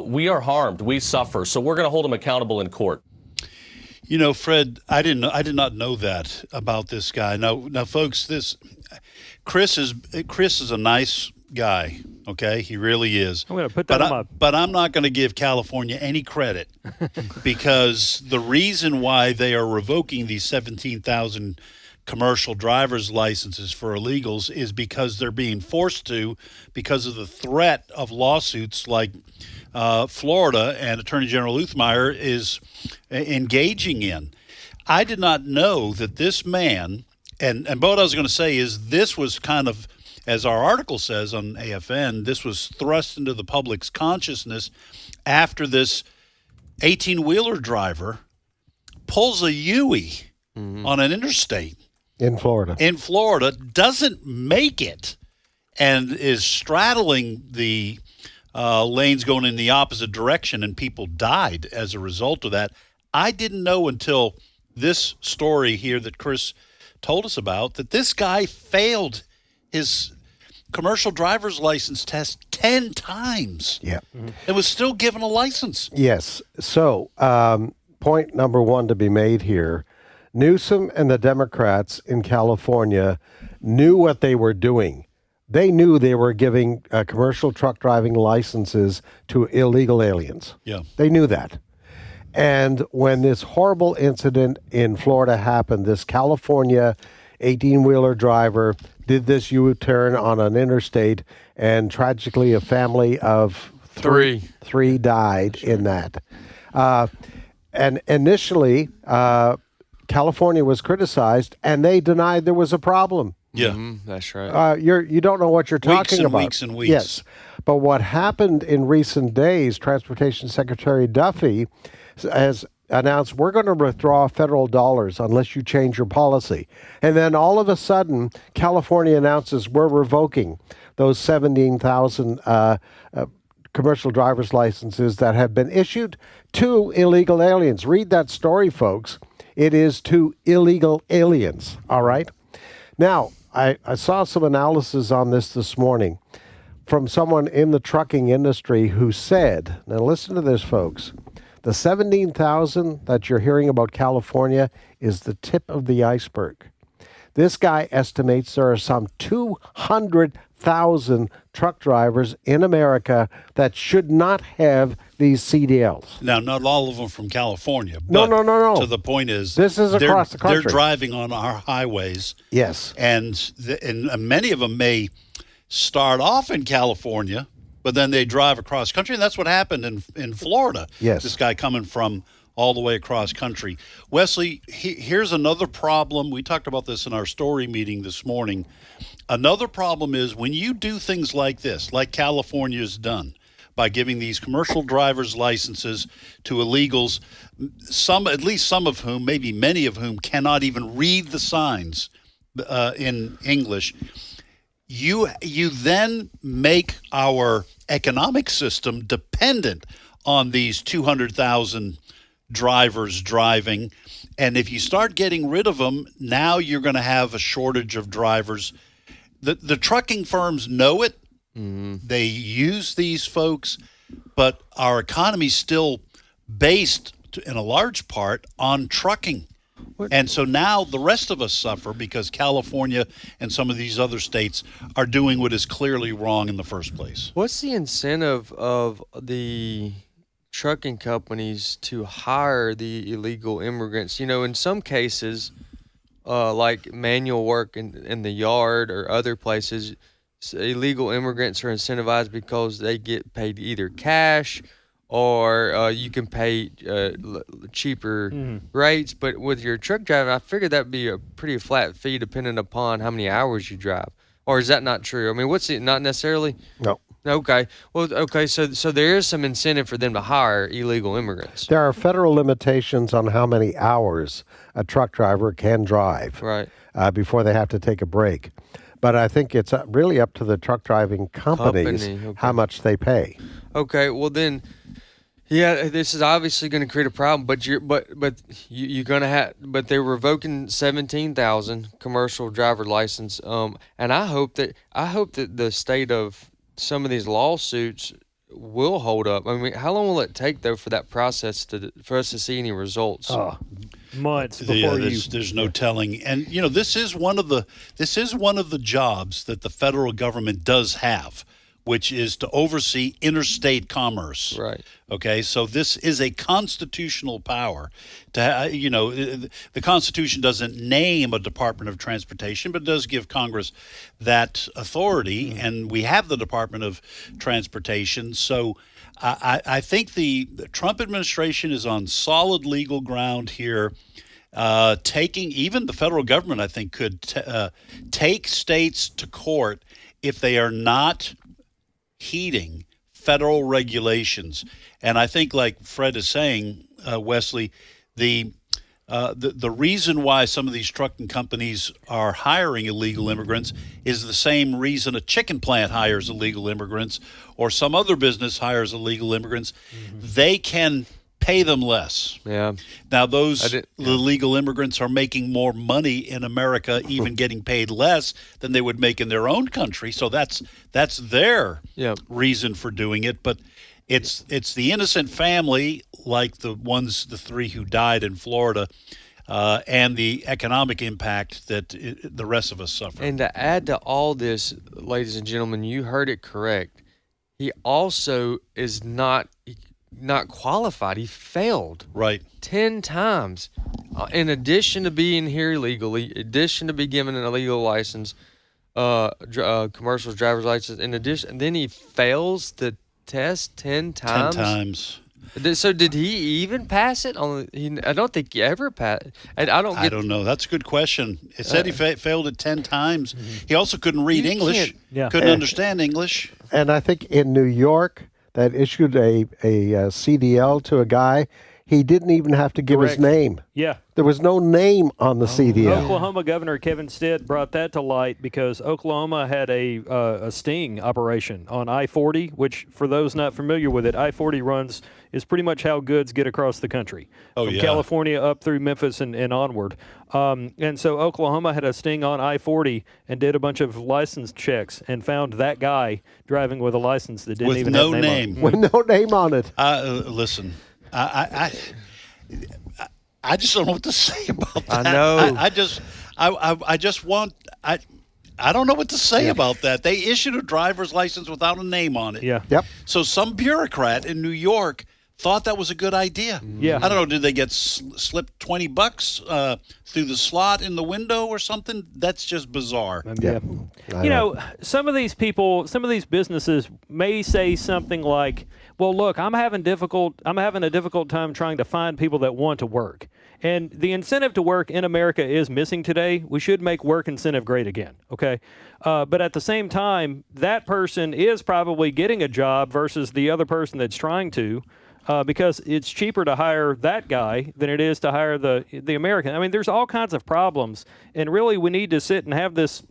we are harmed. We suffer. So we're going to hold them accountable in court. You know, Fred, I did not know that about this guy. Now, folks, Chris is a nice guy. Okay, he really is. I'm going to put that on but I'm not going to give California any credit because the reason why they are revoking these 17,000 commercial driver's licenses for illegals is because they're being forced to, because of the threat of lawsuits like Florida and Attorney General Uthmeyer is engaging in. I did not know that this man, and what I was going to say is this was kind of, as our article says on AFN, this was thrust into the public's consciousness after this 18-wheeler driver pulls a Yui on an interstate. In Florida. Doesn't make it and is straddling the lanes going in the opposite direction, and people died as a result of that. I didn't know until this story here that Chris told us about that this guy failed his commercial driver's license test 10 times. Yeah. It was still given a license. Yes. So, point number one to be made here, Newsom and the Democrats in California knew what they were doing. They knew they were giving commercial truck driving licenses to illegal aliens. Yeah. They knew that. And when this horrible incident in Florida happened, this California 18-wheeler driver did this U-turn on an interstate, and tragically a family of three died in that. And initially, California was criticized, and they denied there was a problem. Yeah, that's right. You don't know what you're talking about. Weeks and weeks. Yes, but what happened in recent days? Transportation Secretary Duffy has announced we're going to withdraw federal dollars unless you change your policy, and then all of a sudden, California announces we're revoking those 17,000 commercial driver's licenses that have been issued to illegal aliens. Read that story, folks. It is to illegal aliens. All right. Now, I saw some analysis on this morning from someone in the trucking industry who said, now listen to this, folks, the 17,000 that you're hearing about California is the tip of the iceberg. This guy estimates there are some 200,000 truck drivers in America that should not have these CDLs. Now, not all of them from California. No. So the point is, this is across the country. They're driving on our highways. Yes. And many of them may start off in California, but then they drive across country. And that's what happened in Florida. Yes. This guy coming from all the way across country. Wesley, here's another problem. We talked about this in our story meeting this morning. Another problem is when you do things like this, like California's done, by giving these commercial driver's licenses to illegals, at least some of whom, maybe many of whom, cannot even read the signs in English. You then make our economic system dependent on these 200,000 drivers driving. And if you start getting rid of them, now you're going to have a shortage of drivers. The trucking firms know it. Mm-hmm. They use these folks, but our economy's still based in a large part on trucking. And so now the rest of us suffer because California and some of these other states are doing what is clearly wrong in the first place. What's the incentive of the trucking companies to hire the illegal immigrants? You know, in some cases, like manual work in the yard or other places, illegal immigrants are incentivized because they get paid either cash or you can pay cheaper rates. But with your truck driving, I figured that would be a pretty flat fee depending upon how many hours you drive. Or is that not true? I mean, what's it? Not necessarily? No. Okay. Well, okay. So there is some incentive for them to hire illegal immigrants. There are federal limitations on how many hours a truck driver can drive before they have to take a break. But I think it's really up to the truck driving companies how much they pay. Okay. Well, then, yeah, this is obviously going to create a problem. But you're going to have. But they're revoking 17,000 commercial driver license. And I hope that the state of some of these lawsuits will hold up. I mean, how long will it take though for that process for us to see any results? Months before there's no telling. And you know, this is one of the jobs that the federal government does have, which is to oversee interstate commerce. Right. Okay, so this is a constitutional power. The Constitution doesn't name a Department of Transportation, but it does give Congress that authority, and we have the Department of Transportation. So I think the Trump administration is on solid legal ground here. Even the federal government, I think, could take states to court if they are not heeding federal regulations. And I think, like Fred is saying, Wesley, the reason why some of these trucking companies are hiring illegal immigrants is the same reason a chicken plant hires illegal immigrants or some other business hires illegal immigrants. Mm-hmm. They can pay them less. Yeah. Now, those illegal immigrants are making more money in America, even getting paid less than they would make in their own country. So that's their reason for doing it. But it's the innocent family, like the three who died in Florida, and the economic impact that the rest of us suffer. And to add to all this, ladies and gentlemen, you heard it correct. He also is not qualified. He failed 10 times. In addition to being here illegally, in addition to be given an illegal license, commercial driver's license, in addition, and then he fails the test 10 times. 10 times. So did he even pass it? I don't think he ever passed. I don't know. That's a good question. It said he failed it 10 times. He also couldn't read English. Couldn't understand English. And I think in New York, that issued a CDL to a guy, he didn't even have to give his name. Yeah. There was no name on the CDL. Oklahoma Governor Kevin Stitt brought that to light because Oklahoma had a sting operation on I-40, which, for those not familiar with it, I-40 is pretty much how goods get across the country. From California up through Memphis and onward. And so Oklahoma had a sting on I-40 and did a bunch of license checks and found that guy driving with a license that didn't even have a name on it. With no name on it. Listen, I just don't know what to say about that. I know. I don't know what to say about that. They issued a driver's license without a name on it. Yeah. Yep. So some bureaucrat in New York thought that was a good idea. Yeah. I don't know. Did they get slipped $20 through the slot in the window or something? That's just bizarre. Yeah. You know, some of these people, some of these businesses may say something like, well, look, I'm having a difficult time trying to find people that want to work. And the incentive to work in America is missing today. We should make work incentive great again, okay? But at the same time, that person is probably getting a job versus the other person that's trying to, because it's cheaper to hire that guy than it is to hire the American. I mean, there's all kinds of problems, and really we need to sit and have this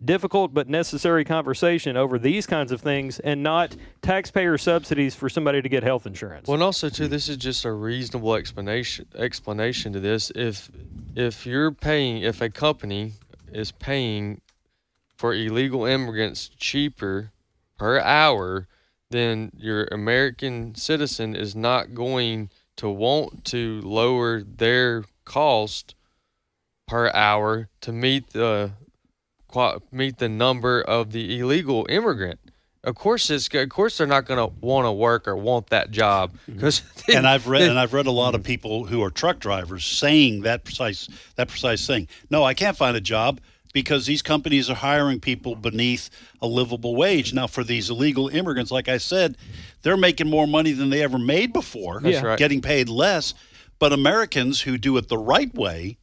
difficult but necessary conversation over these kinds of things and not taxpayer subsidies for somebody to get health insurance. Well, and also, too, this is just a reasonable explanation to this. If a company is paying for illegal immigrants cheaper per hour, then your American citizen is not going to want to lower their cost per hour to meet the number of the illegal immigrant. Of course they're not going to want to work or want that job. And I've read a lot of people who are truck drivers saying that precise thing. No, I can't find a job because these companies are hiring people beneath a livable wage. Now, for these illegal immigrants, like I said, they're making more money than they ever made before. That's right. Getting paid less. But Americans who do it the right way,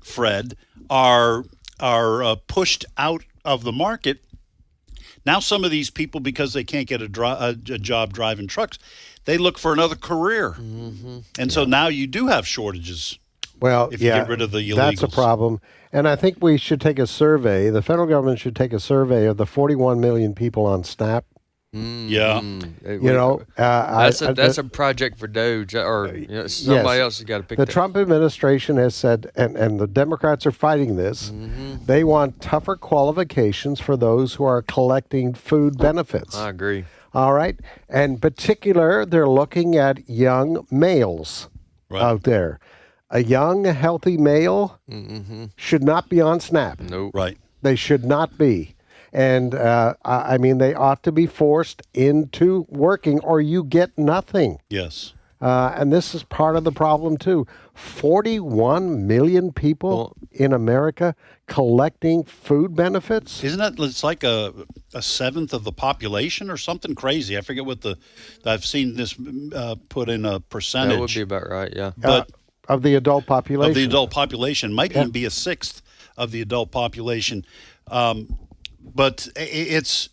Fred, are pushed out of the market. Now some of these people, because they can't get a job driving trucks, they look for another career. Mm-hmm. And so now you do have shortages. Well, if you get rid of the illegals. That's a problem. And I think we should take a survey. The federal government should take a survey of the 41 million people on SNAP. Yeah. That's a project for Doge or somebody else has got to pick the that. Trump administration has said, and the Democrats are fighting this, they want tougher qualifications for those who are collecting food benefits. I agree. All right. And in particular, they're looking at young males out there. A young, healthy male should not be on SNAP. Nope. Right. They should not be. And, I mean, they ought to be forced into working or you get nothing. Yes. And this is part of the problem, too. 41 million people in America collecting food benefits. Isn't that, it's like a seventh of the population or something crazy? I forget I've seen this put in a percentage. That would be about right, yeah. But of the adult population. Of the adult population. Might even be a sixth of the adult population. But it's,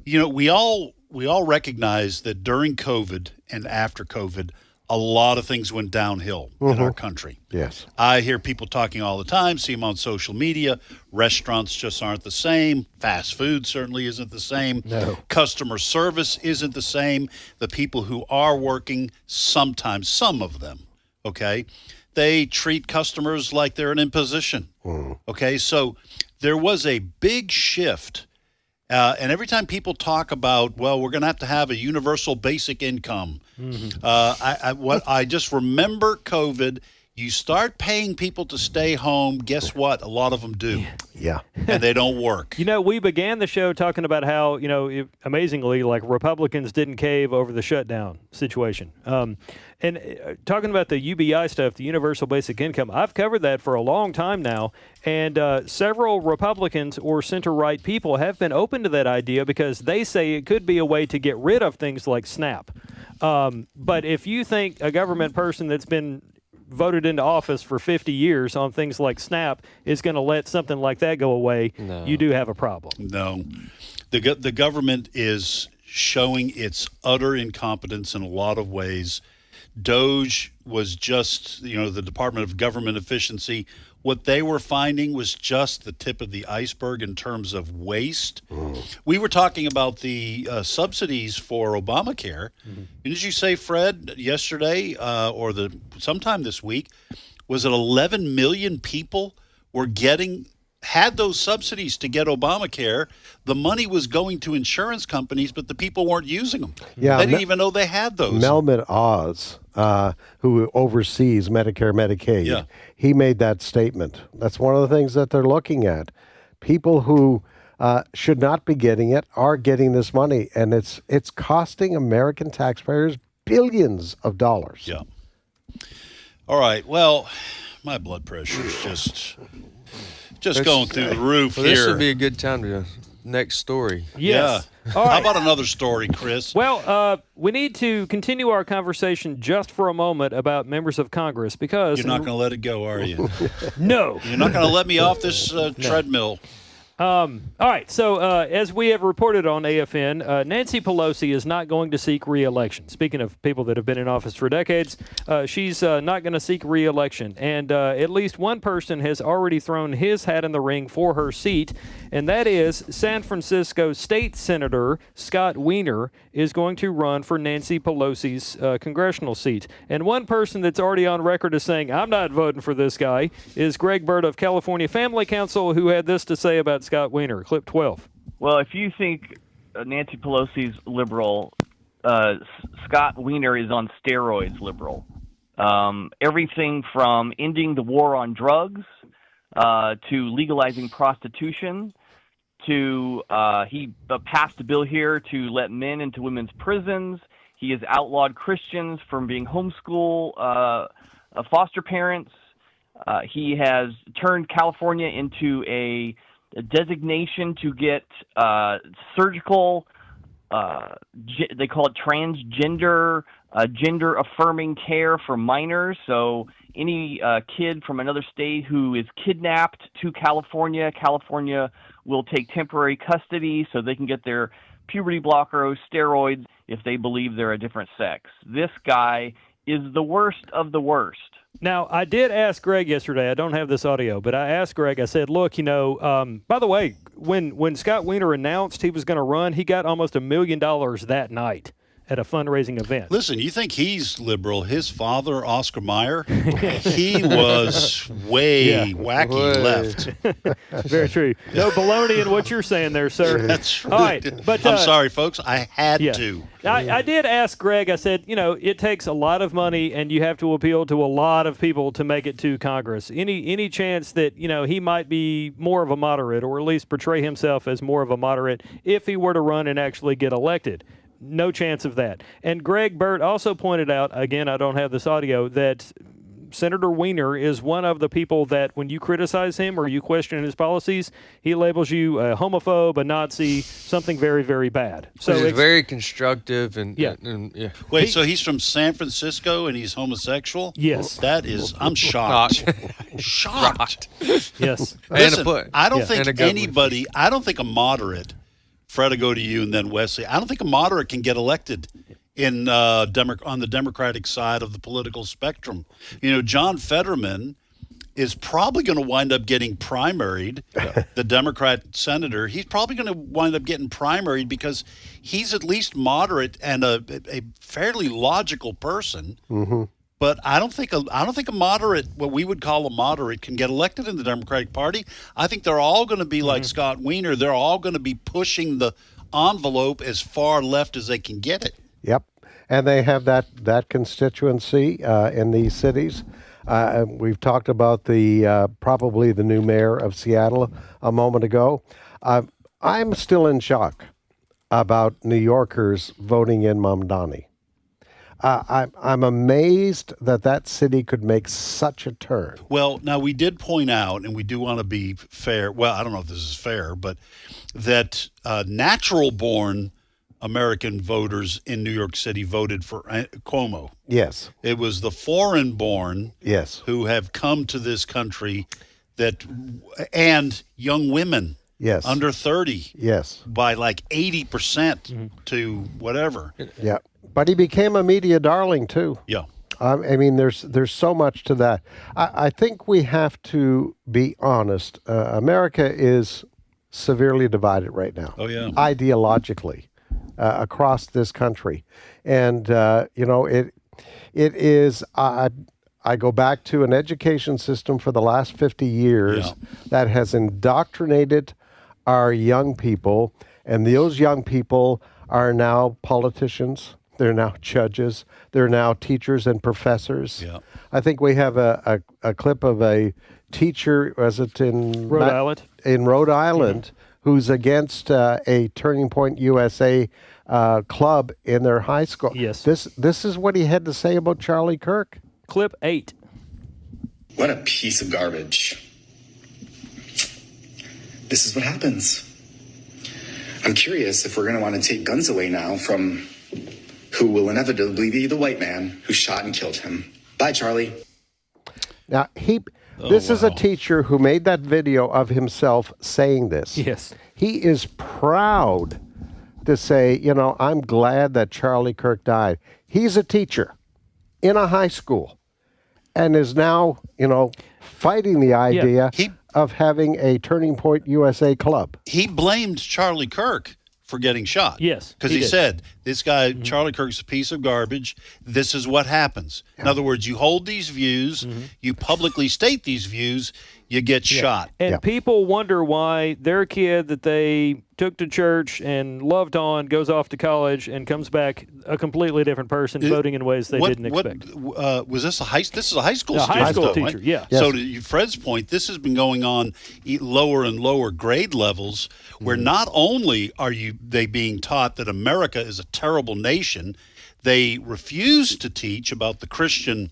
we all recognize that during COVID and after COVID, a lot of things went downhill in our country. Yes. I hear people talking all the time, see them on social media. Restaurants just aren't the same. Fast food certainly isn't the same. No. Customer service isn't the same. The people who are working, sometimes, some of them, okay, they treat customers like they're an imposition. Okay, so there was a big shift. And every time people talk about, well, we're going to have a universal basic income, I just remember COVID. You start paying people to stay home. Guess what? A lot of them do. Yeah. And they don't work. We began the show talking about how, amazingly, like Republicans didn't cave over the shutdown situation. And talking about the UBI stuff, the universal basic income, I've covered that for a long time now. And several Republicans or center-right people have been open to that idea because they say it could be a way to get rid of things like SNAP. But if you think a government person that's been voted into office for 50 years on things like SNAP is going to let something like that go away, you do have a problem. No. The government is showing its utter incompetence in a lot of ways. DOGE was just, the Department of Government Efficiency. What they were finding was just the tip of the iceberg in terms of waste. We were talking about the subsidies for Obamacare. Didn't you say, Fred, yesterday or sometime this week, was it 11 million people had those subsidies to get Obamacare? The money was going to insurance companies, but the people weren't using them. Yeah, they didn't even know they had those. Melvin Oz, who oversees Medicare, Medicaid, he made that statement. That's one of the things that they're looking at. People who should not be getting it are getting this money, and it's costing American taxpayers billions of dollars. Yeah. All right. Well, my blood pressure is just going through the roof here. This would be a good time to next story. Yes. Yeah. All right. How about another story, Chris? Well, we need to continue our conversation just for a moment about members of Congress because... You're not going to let it go, are you? No. You're not going to let me off this treadmill. All right, so as we have reported on AFN, Nancy Pelosi is not going to seek re-election. Speaking of people that have been in office for decades, she's not going to seek re-election. And at least one person has already thrown his hat in the ring for her seat, and that is San Francisco State Senator Scott Wiener is going to run for Nancy Pelosi's congressional seat. And one person that's already on record as saying, I'm not voting for this guy, is Greg Burt of California Family Council, who had this to say about Scott Wiener. Clip 12. Well, if you think Nancy Pelosi's liberal, Scott Wiener is on steroids liberal. Everything from ending the war on drugs to legalizing prostitution to he passed a bill here to let men into women's prisons. He has outlawed Christians from being homeschool foster parents. He has turned California into a designation to get surgical, they call it transgender, gender-affirming care for minors. So any kid from another state who is kidnapped to California, California will take temporary custody so they can get their puberty blocker or steroids if they believe they're a different sex. This guy is the worst of the worst. Now, I did ask Greg yesterday. I don't have this audio, but I asked Greg, I said, look, by the way, when Scott Wiener announced he was going to run, he got almost $1 million that night at a fundraising event. Listen, you think he's liberal. His father, Oscar Mayer, he was way wacky left. Very true. No baloney in what you're saying there, sir. That's right. All right, but I'm sorry, folks. I had to. I did ask Greg, I said, it takes a lot of money and you have to appeal to a lot of people to make it to Congress. Any chance that, he might be more of a moderate or at least portray himself as more of a moderate if he were to run and actually get elected? No chance of that. And Greg Burt also pointed out, again, I don't have this audio, that Senator Wiener is one of the people that when you criticize him or you question his policies, he labels you a homophobe, a Nazi, something very, very bad. So it's very constructive and Wait, so he's from San Francisco and he's homosexual? Yes. That is, I'm shocked. Shocked. Yes. Listen, I don't think anybody, I don't think a moderate, Fred, I go to you and then Wesley, I don't think a moderate can get elected on the Democratic side of the political spectrum. You know, John Fetterman is probably going to wind up getting primaried, the Democrat senator. He's probably going to wind up getting primaried because he's at least moderate and a fairly logical person. Mm-hmm. But I don't think a moderate, what we would call a moderate, can get elected in the Democratic Party. I think they're all going to be like Scott Wiener. They're all going to be pushing the envelope as far left as they can get it. Yep. And they have that constituency in these cities. We've talked about probably the new mayor of Seattle a moment ago. I'm still in shock about New Yorkers voting in Mamdani. I'm amazed that city could make such a turn. Well, now we did point out, and we do want to be fair. Well, I don't know if this is fair, but that natural-born American voters in New York City voted for Cuomo. Yes. It was the foreign-born who have come to this country and young women under 30 by like 80% to whatever. Yeah. But he became a media darling, too. Yeah. I mean, there's so much to that. I think we have to be honest. America is severely divided right now. Oh, yeah. Ideologically. Across this country. And, it is, I go back to an education system for the last 50 years that has indoctrinated our young people, and those young people are now politicians, they're now judges, they're now teachers and professors. Yeah. I think we have a clip of a teacher, was it in Rhode Island? In Rhode Island, who's against a Turning Point USA club in their high school. Yes. This is what he had to say about Charlie Kirk. Clip 8. What a piece of garbage. This is what happens. I'm curious if we're going to want to take guns away now from who will inevitably be the white man who shot and killed him. Bye, Charlie. Now, this is a teacher who made that video of himself saying this. Yes. He is proud to say, I'm glad that Charlie Kirk died. He's a teacher in a high school and is now, fighting the idea of having a Turning Point USA club. He blamed Charlie Kirk for getting shot. Yes. Because he said, this guy, Charlie Kirk's a piece of garbage. This is what happens. In other words, you hold these views, you publicly state these views, you get shot. And people wonder why their kid that they took to church and loved on goes off to college and comes back a completely different person, voting in ways they didn't expect. Was this this is a high school a student? High school though, teacher, right? yeah. So to Fred's point, this has been going on lower and lower grade levels where not only are they being taught that America is a terrible nation, they refuse to teach about the Christian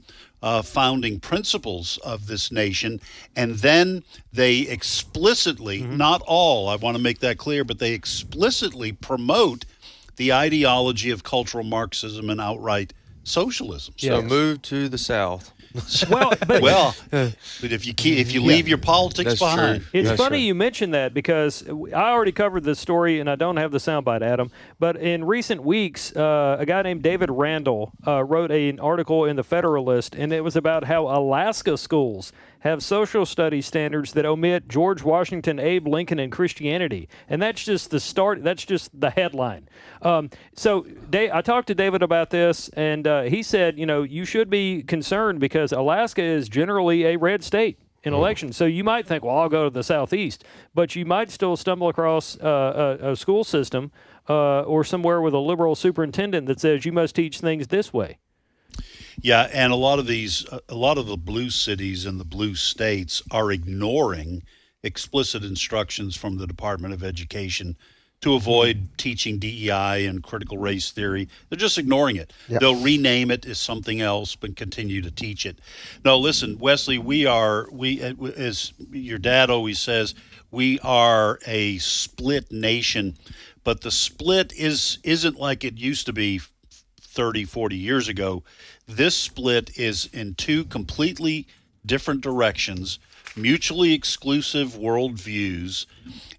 founding principles of this nation, and then they explicitly, not all, I want to make that clear, but they explicitly promote the ideology of cultural Marxism and outright socialism. So move to the South. But if you leave your politics behind. It's funny you mention that because I already covered this story and I don't have the soundbite, Adam. But in recent weeks, a guy named David Randall wrote an article in the Federalist, and it was about how Alaska schools have social studies standards that omit George Washington, Abe Lincoln, and Christianity. And that's just the start. That's just the headline. So I talked to David about this, and he said, you should be concerned because Alaska is generally a red state in elections. So you might think, well, I'll go to the Southeast. But you might still stumble across a school system or somewhere with a liberal superintendent that says you must teach things this way. Yeah, and a lot of the blue cities and the blue states are ignoring explicit instructions from the Department of Education to avoid teaching DEI and critical race theory. They're just ignoring it. Yep. They'll rename it as something else but continue to teach it. No, listen, Wesley, we as your dad always says, we are a split nation, but the split isn't like it used to be 30, 40 years ago. This split is in two completely different directions mutually exclusive worldviews,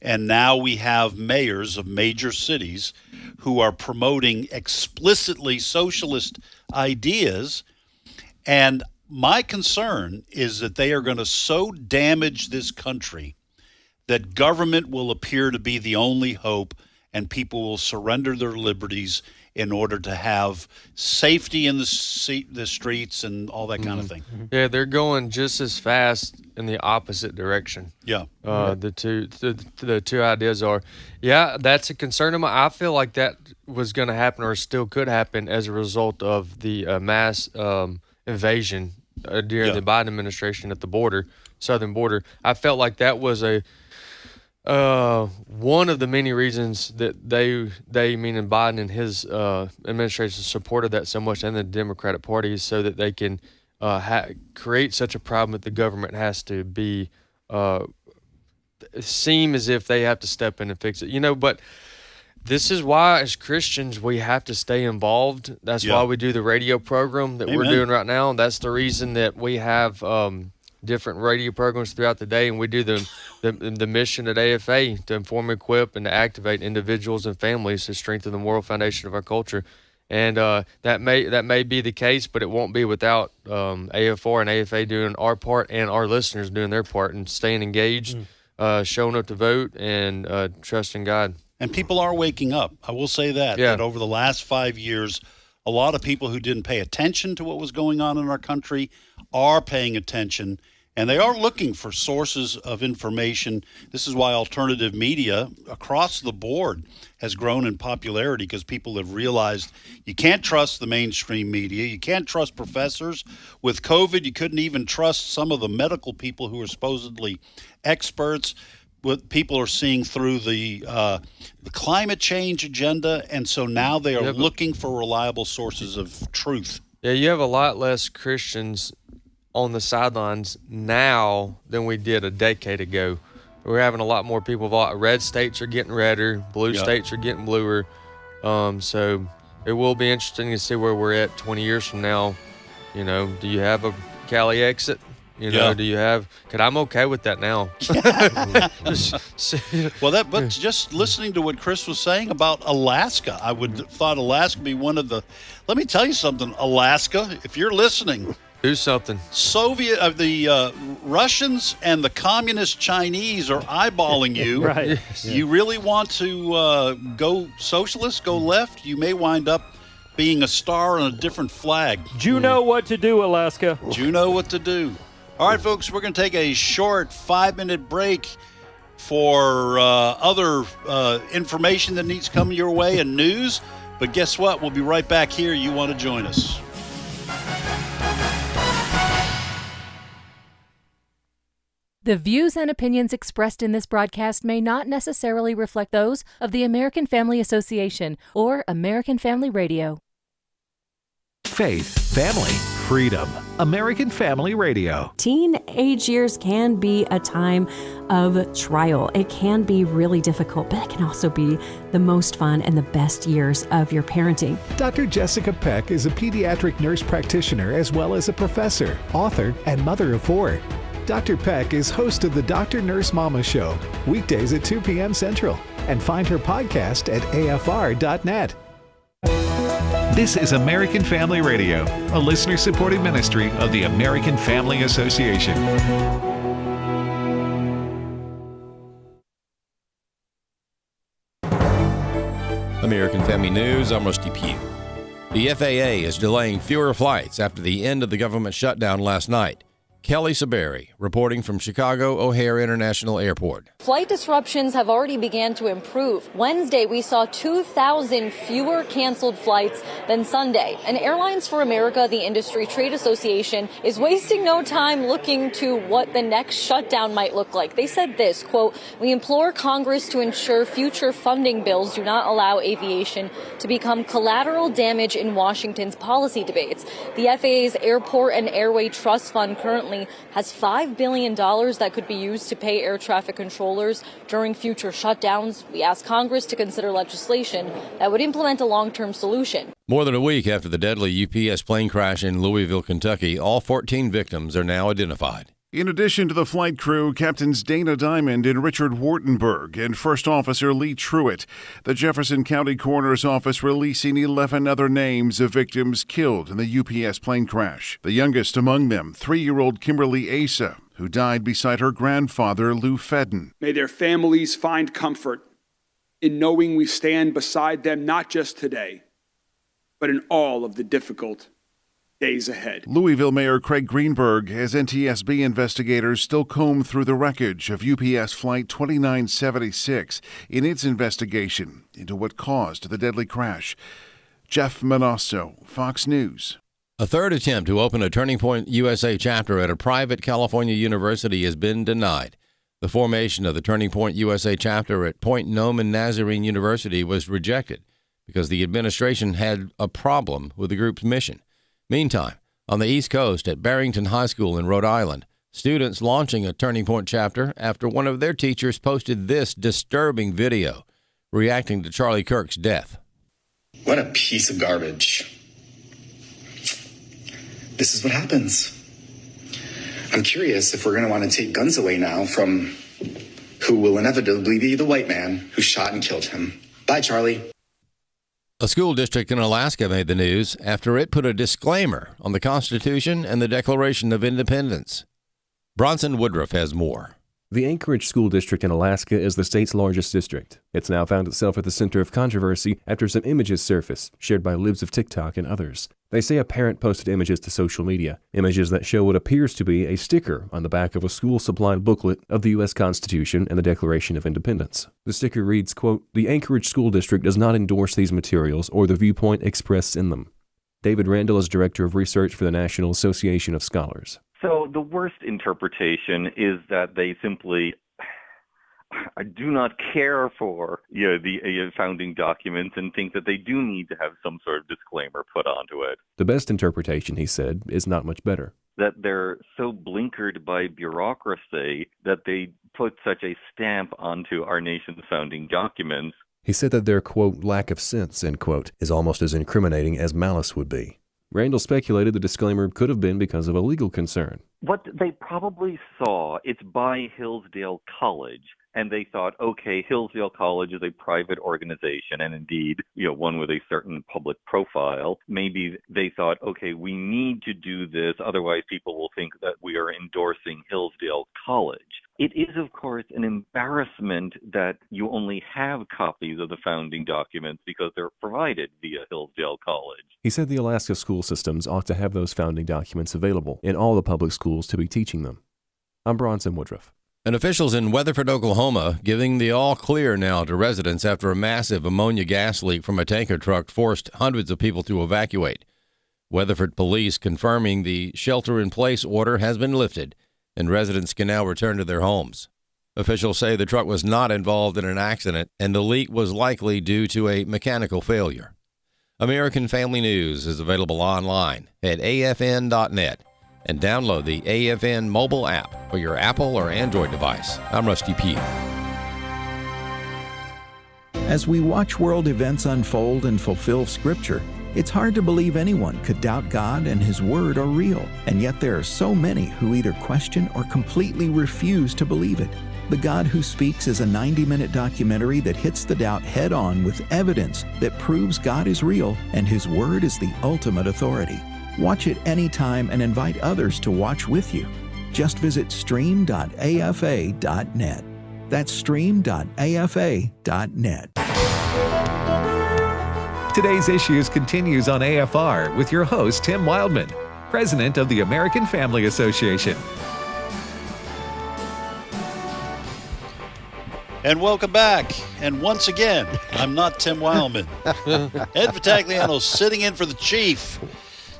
and now we have mayors of major cities who are promoting explicitly socialist ideas. And my concern is that they are going to so damage this country that government will appear to be the only hope, and people will surrender their liberties in order to have safety in the streets and all that kind of thing. Yeah, they're going just as fast in the opposite direction. Yeah. The two ideas are, that's a concern of mine. I feel like that was going to happen, or still could happen, as a result of the mass invasion during the Biden administration at the border, southern border. I felt like that was one of the many reasons that they meaning Biden and his administration supported that so much, and the Democratic Party, is so that they can create such a problem that the government has to be seem as if they have to step in and fix it. But this is why, as Christians, we have to stay involved. That's why we do the radio program that we're doing right now. That's the reason that we have different radio programs throughout the day, and we do the mission at AFA to inform, equip, and to activate individuals and families to strengthen the moral foundation of our culture. And that may be the case, but it won't be without AFR and AFA doing our part and our listeners doing their part and staying engaged, showing up to vote, and trusting God. And people are waking up. I will say that over the last 5 years, a lot of people who didn't pay attention to what was going on in our country are paying attention, and they are looking for sources of information. This is why alternative media across the board has grown in popularity, because people have realized you can't trust the mainstream media. You can't trust professors. With COVID, you couldn't even trust some of the medical people who are supposedly experts. What people are seeing through the climate change agenda, and so now they are looking for reliable sources of truth. Yeah, you have a lot less Christians on the sidelines now than we did a decade ago. We're having a lot more people. Red states are getting redder, blue states are getting bluer. So it will be interesting to see where we're at 20 years from now. Do you have a Cali exit? Do you have? Because I'm okay with that now. But just listening to what Chris was saying about Alaska, I would have thought Alaska would be one of the. Let me tell you something, Alaska. If you're listening, do something. The Russians and the communist Chinese are eyeballing you. Right. You really want to go socialist, go left? You may wind up being a star on a different flag. Do you know what to do, Alaska? Do you know what to do? All right, folks, we're going to take a short 5-minute break for other information that needs coming your way and news. But guess what? We'll be right back here. You want to join us. The views and opinions expressed in this broadcast may not necessarily reflect those of the American Family Association or American Family Radio. Faith, family, freedom. American Family Radio. Teenage years can be a time of trial. It can be really difficult, but it can also be the most fun and the best years of your parenting. Dr. Jessica Peck is a pediatric nurse practitioner as well as a professor, author, and mother of 4. Dr. Peck is host of the Dr. Nurse Mama Show, weekdays at 2 p.m. Central, and find her podcast at afr.net. This is American Family Radio, a listener-supported ministry of the American Family Association. American Family News, I'm Rusty Pugh. The FAA is delaying fewer flights after the end of the government shutdown last night. Kelly Saberi reporting from Chicago O'Hare International Airport. Flight disruptions have already began to improve. Wednesday, we saw 2,000 fewer canceled flights than Sunday. And Airlines for America, the industry trade association, is wasting no time looking to what the next shutdown might look like. They said this, quote, "We implore Congress to ensure future funding bills do not allow aviation to become collateral damage in Washington's policy debates." The FAA's Airport and Airway Trust Fund currently has $5 billion that could be used to pay air traffic controllers during future shutdowns. We ask Congress to consider legislation that would implement a long-term solution. More than a week after the deadly UPS plane crash in Louisville, Kentucky, all 14 victims are now identified. In addition to the flight crew, Captains Dana Diamond and Richard Wartenberg and First Officer Lee Truitt, the Jefferson County Coroner's Office releasing 11 other names of victims killed in the UPS plane crash. The youngest among them, 3-year-old Kimberly Asa, who died beside her grandfather, Lou Fedden. May their families find comfort in knowing we stand beside them not just today, but in all of the difficult days ahead. Louisville Mayor Craig Greenberg has NTSB investigators still comb through the wreckage of UPS Flight 2976 in its investigation into what caused the deadly crash. Jeff Manasso, Fox News. A third attempt to open a Turning Point USA chapter at a private California university has been denied. The formation of the Turning Point USA chapter at Point Nomen Nazarene University was rejected because the administration had a problem with the group's mission. Meantime, on the East Coast at Barrington High School in Rhode Island, students launching a Turning Point chapter after one of their teachers posted this disturbing video reacting to Charlie Kirk's death. What a piece of garbage. This is what happens. I'm curious if we're going to want to take guns away now from who will inevitably be the white man who shot and killed him. Bye, Charlie. A school district in Alaska made the news after it put a disclaimer on the Constitution and the Declaration of Independence. Bronson Woodruff has more. The Anchorage School District in Alaska is the state's largest district. It's now found itself at the center of controversy after some images surfaced, shared by libs of TikTok and others. They say a parent posted images to social media, images that show what appears to be a sticker on the back of a school-supplied booklet of the U.S. Constitution and the Declaration of Independence. The sticker reads, quote, "The Anchorage School District does not endorse these materials or the viewpoint expressed in them." David Randall is Director of Research for the National Association of Scholars. So the worst interpretation is that they simply do not care for the founding documents and think that they do need to have some sort of disclaimer put onto it. The best interpretation, he said, is not much better. That they're so blinkered by bureaucracy that they put such a stamp onto our nation's founding documents. He said that their, quote, lack of sense, end quote, is almost as incriminating as malice would be. Randall speculated the disclaimer could have been because of a legal concern. What they probably saw, it's by Hillsdale College, and they thought, okay, Hillsdale College is a private organization, and indeed, one with a certain public profile. Maybe they thought, okay, we need to do this, otherwise people will think that we are endorsing Hillsdale College. It is, of course, an embarrassment that you only have copies of the founding documents because they're provided via Hillsdale College. He said the Alaska school systems ought to have those founding documents available in all the public schools to be teaching them. I'm Bronson Woodruff. And officials in Weatherford, Oklahoma, giving the all clear now to residents after a massive ammonia gas leak from a tanker truck forced hundreds of people to evacuate. Weatherford police confirming the shelter-in-place order has been lifted, and residents can now return to their homes. Officials say the truck was not involved in an accident, and the leak was likely due to a mechanical failure. American Family News is available online at afn.net and download the AFN mobile app for your Apple or Android device. I'm Rusty Pugh. As we watch world events unfold and fulfill Scripture, it's hard to believe anyone could doubt God and His Word are real, and yet there are so many who either question or completely refuse to believe it. The God Who Speaks is a 90-minute documentary that hits the doubt head-on with evidence that proves God is real and His Word is the ultimate authority. Watch it anytime and invite others to watch with you. Just visit stream.afa.net. That's stream.afa.net. Today's Issues continues on AFR with your host, Tim Wildmon, President of the American Family Association. And welcome back. And once again, I'm not Tim Wildmon. Ed Vitagliano sitting in for the Chief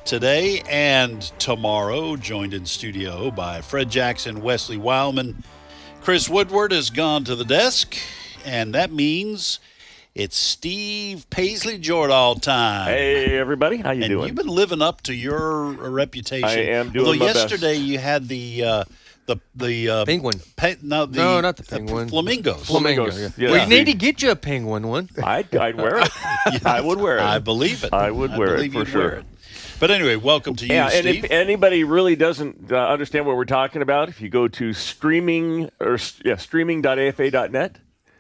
today and tomorrow, joined in studio by Fred Jackson, Wesley Wildmon. Chris Woodward has gone to the desk, and that means it's Steve Paisley Jordahl time. Hey, everybody. How you doing? You've been living up to your reputation. I am doing Although my yesterday best. you had the penguin. No, not the penguin. Flamingos. Flamingos. Yeah. We need to get you a penguin one. I'd wear it. I would wear it. I believe it. I would wear it believe for you'd sure. wear it. But anyway, welcome to you, and Steve. if anybody really doesn't understand what we're talking about, if you go to streaming.afa.net,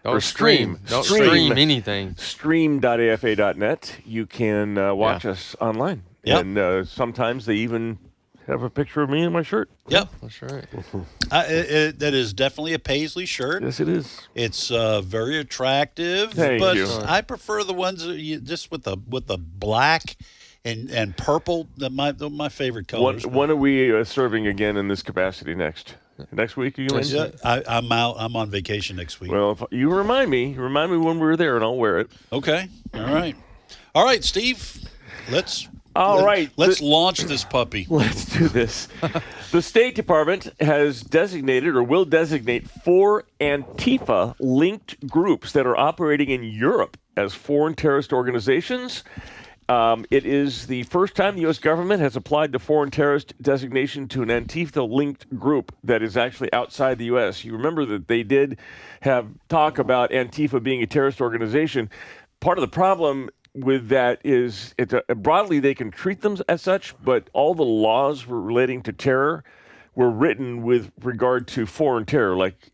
Don't stream. Don't stream anything. Stream.afa.net, you can watch us online. Yep. And sometimes they even have a picture of me in my shirt. Yep. That's right. That is definitely a Paisley shirt. Yes, it is. It's very attractive, Thank but you. I prefer the ones that just with the black and purple. They're my favorite colors. When are we serving again in this capacity next? Next week? Are you in? Yeah, I'm out. I'm on vacation next week. Well, if you remind me when we were there, and I'll wear it. Okay. All right, Steve. Let's launch this puppy. Let's do this. The State Department has designated or will designate 4 Antifa-linked groups that are operating in Europe as foreign terrorist organizations. It is the first time the U.S. government has applied the foreign terrorist designation to an Antifa-linked group that is actually outside the U.S. You remember that they did have talk about Antifa being a terrorist organization. Part of the problem with that is broadly they can treat them as such, but all the laws relating to terror were written with regard to foreign terror, like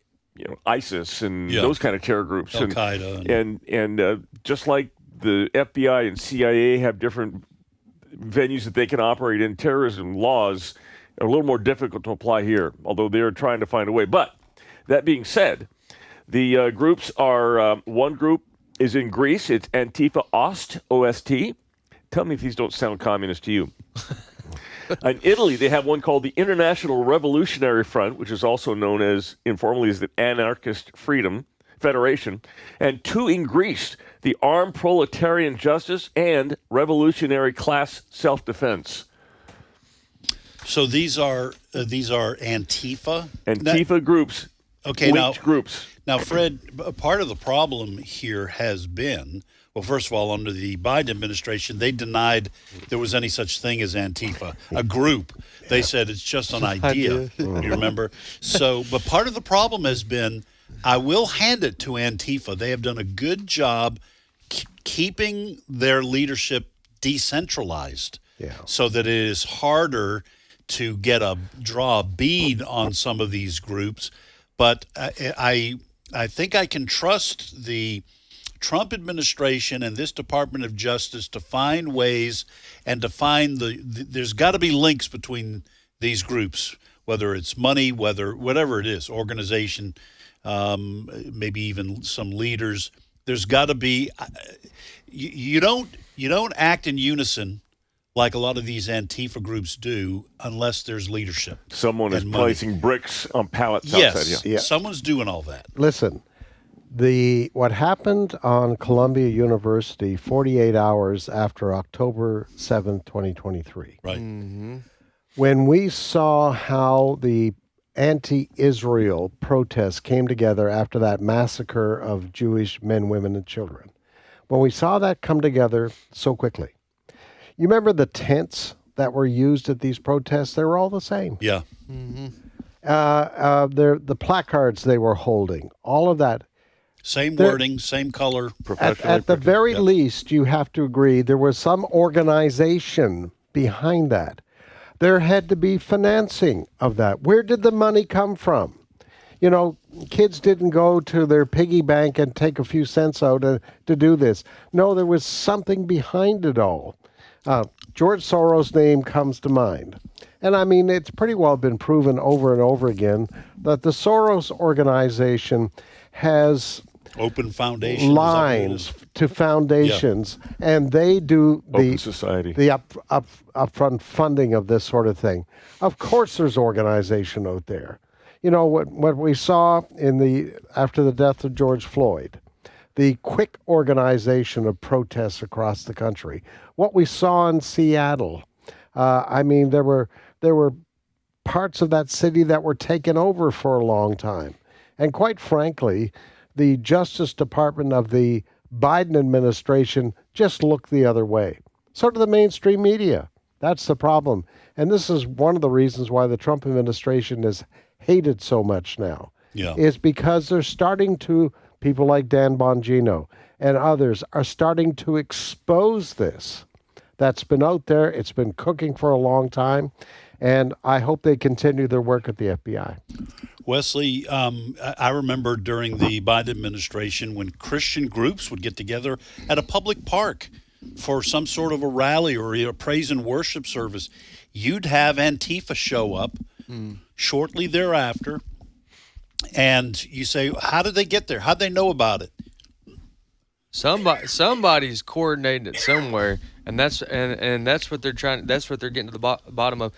ISIS and those kind of terror groups, Al-Qaeda, and just like the FBI and CIA have different venues that they can operate in, terrorism laws are a little more difficult to apply here, although they are trying to find a way. But that being said, the groups are one group is in Greece. It's Antifa Ost, O-S-T. Tell me if these don't sound communist to you. In Italy, they have one called the International Revolutionary Front, which is also known as, informally, as the Anarchist Freedom Federation. And 2 in Greece, the Armed Proletarian Justice and Revolutionary Class Self-Defense. So these are Antifa? Antifa groups. Okay, linked groups. Now, Fred, part of the problem here has been, well, first of all, under the Biden administration, they denied there was any such thing as Antifa, a group. They said it's just an idea. You remember? So, but part of the problem has been, I will hand it to Antifa. They have done a good job keeping their leadership decentralized so that it is harder to draw a bead on some of these groups. But I think I can trust the Trump administration and this Department of Justice to find ways and to find there's got to be links between these groups, whether it's money, whatever it is, organization, maybe even some leaders. There's got to be. You don't act in unison like a lot of these Antifa groups do, unless there's leadership. Someone is placing bricks on pallets yes, outside. Yeah. Someone's doing all that. Listen, what happened on Columbia University 48 hours after October 7th, 2023. Right. Mm-hmm. When we saw how the anti-Israel protests came together after that massacre of Jewish men, women, and children, when we saw that come together so quickly, you remember the tents that were used at these protests? They were all the same. Yeah. Mm-hmm. The placards they were holding, all of that. Same wording, same color. At the very least, you have to agree there was some organization behind that. There had to be financing of that. Where did the money come from? Kids didn't go to their piggy bank and take a few cents out to do this. No, there was something behind it all. George Soros' name comes to mind. And I mean, it's pretty well been proven over and over again that the Soros organization has open foundation lines to foundations, and they do Open society. the upfront funding of this sort of thing. Of course, there's organization out there. What we saw after the death of George Floyd, the quick organization of protests across the country. What we saw in Seattle, there were parts of that city that were taken over for a long time. And quite frankly, the Justice Department of the Biden administration just looked the other way. So did the mainstream media. That's the problem. And this is one of the reasons why the Trump administration is hated so much now. Is because they're starting to, people like Dan Bongino and others are starting to expose this. that's been out there. It's been cooking for a long time, and I hope they continue their work at the FBI. Wesley, I remember during the Biden administration when Christian groups would get together at a public park for some sort of a rally or a praise and worship service. You'd have Antifa show up shortly thereafter, and you say, how did they get there? How'd they know about it? Somebody's coordinating it somewhere, and that's what they're trying. That's what they're getting to the bottom of.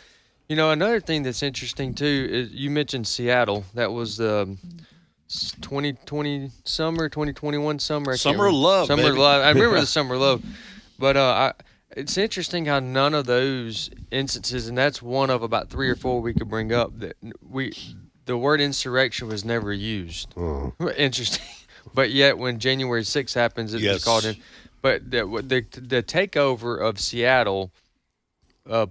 You know, another thing that's interesting too is you mentioned Seattle. That was 2020 summer, 2021 summer. Summer of Love. Summer of Love. I remember the Summer of Love, but it's interesting how none of those instances, and that's one of about 3 or 4 we could bring up, that the word insurrection was never used. Interesting. But yet, when January 6th happens, it was called in. But the takeover of Seattle,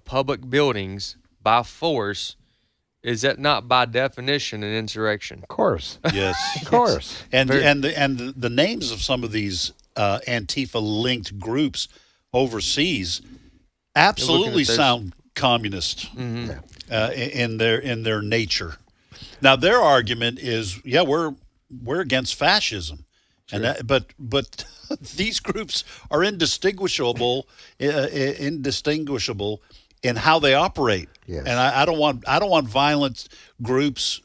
public buildings by force, is that not by definition an insurrection? Of course. Yes. Of course. And the names of some of these Antifa-linked groups overseas absolutely sound communist in their nature. Now, their argument is, we're against fascism, and but these groups are indistinguishable in how they operate. Yes. And I don't want violent groups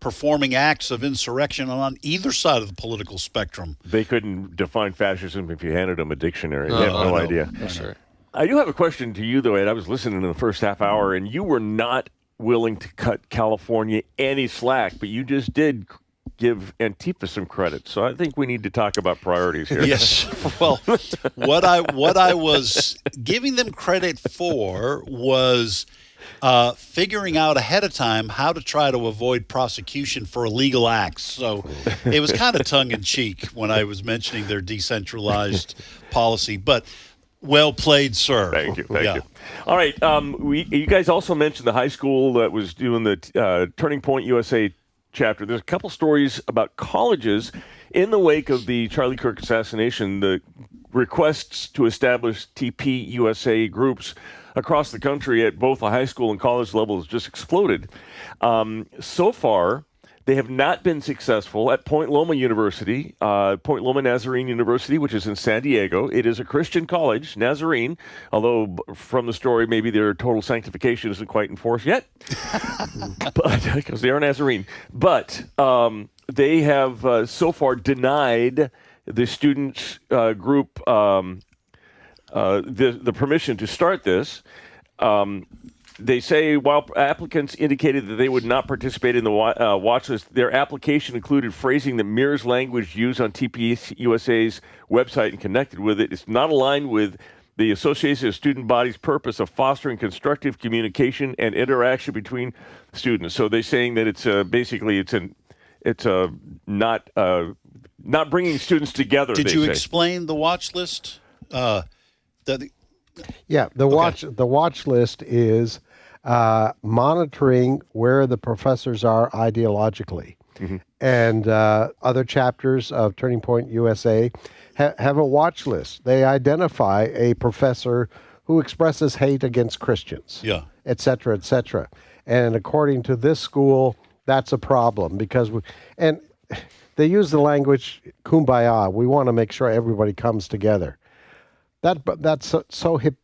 performing acts of insurrection on either side of the political spectrum. They couldn't define fascism if you handed them a dictionary. They have no idea. That's right. I do have a question to you, though, Ed. I was listening to the first half hour, and you were not willing to cut California any slack, but you just did give Antifa some credit. So I think we need to talk about priorities here. Yes. Well, what I was giving them credit for was figuring out ahead of time how to try to avoid prosecution for illegal acts. So it was kind of tongue-in-cheek when I was mentioning their decentralized policy, but well played, sir. Thank you. Thank you. All right. You guys also mentioned the high school that was doing the Turning Point USA chapter. There's a couple stories about colleges in the wake of the Charlie Kirk assassination. The requests to establish TP USA groups across the country at both the high school and college levels just exploded. So far, they have not been successful at Point Loma University, Point Loma Nazarene University, which is in San Diego. It is a Christian college, Nazarene, although from the story, maybe their total sanctification isn't quite enforced yet, because they are Nazarene. But they have so far denied the students group the permission to start this. They say while applicants indicated that they would not participate in the watch list, their application included phrasing that mirrors language used on TPUSA's website and connected with it. It's not aligned with the Association of Student Body's purpose of fostering constructive communication and interaction between students. So they're saying that it's basically not bringing students together. Did you explain the watch list? The watch list is monitoring where the professors are ideologically. Mm-hmm. And other chapters of Turning Point USA have a watch list. They identify a professor who expresses hate against Christians, et cetera, et cetera. And according to this school, that's a problem because and they use the language kumbaya. We want to make sure everybody comes together. That's so hip.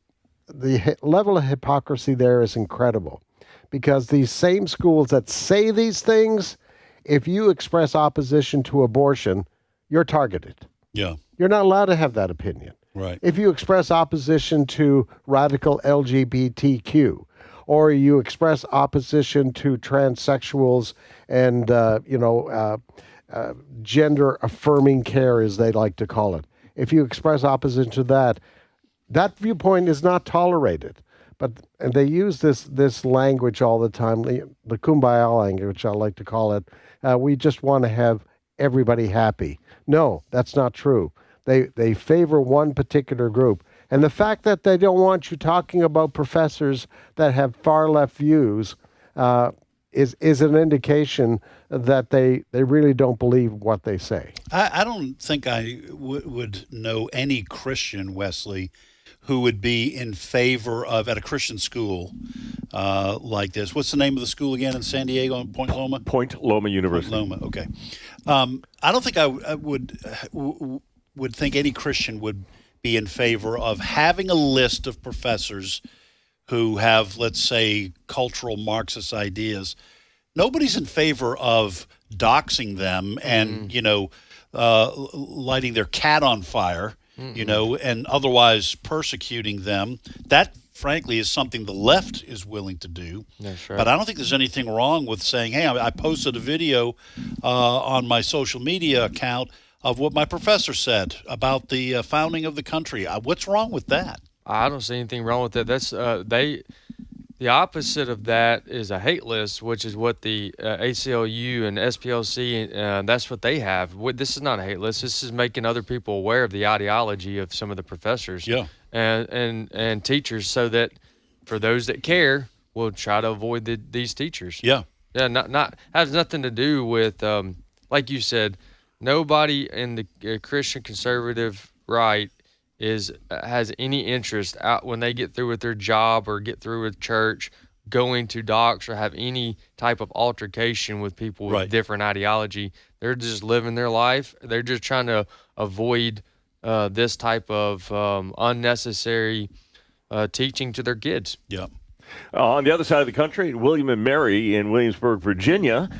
The level of hypocrisy there is incredible, because these same schools that say these things, if you express opposition to abortion, you're targeted. Yeah. You're not allowed to have that opinion. Right. If you express opposition to radical LGBTQ, or you express opposition to transsexuals and gender affirming care, as they like to call it, if you express opposition to that, that viewpoint is not tolerated. And they use this language all the time, the kumbaya language, I like to call it. We just want to have everybody happy. No, that's not true. They favor one particular group. And the fact that they don't want you talking about professors that have far left views is an indication that they really don't believe what they say. I don't think I would know any Christian, Wesley, who would be in favor of, at a Christian school like this. What's the name of the school again in San Diego, in Point Loma? Point Loma University. Point Loma, okay. I don't think I would think any Christian would be in favor of having a list of professors who have, let's say, cultural Marxist ideas. Nobody's in favor of doxing them and, lighting their cat on fire, and otherwise persecuting them. That, frankly, is something the left is willing to do. That's right. But I don't think there's anything wrong with saying, hey, I posted a video on my social media account of what my professor said about the founding of the country. What's wrong with that? I don't see anything wrong with that. That's the opposite of that is a hate list, which is what the ACLU and SPLC, that's what they have. This is not a hate list. This is making other people aware of the ideology of some of the professors and teachers, so that for those that care, we'll try to avoid these teachers. Yeah. Yeah, not has nothing to do with, like you said, nobody in the Christian conservative right has any interest out when they get through with their job or get through with church, going to docs or have any type of altercation with people with different ideology. They're just living their life. They're just trying to avoid this type of unnecessary teaching to their kids. Yeah. On the other side of the country, William and Mary in Williamsburg, Virginia,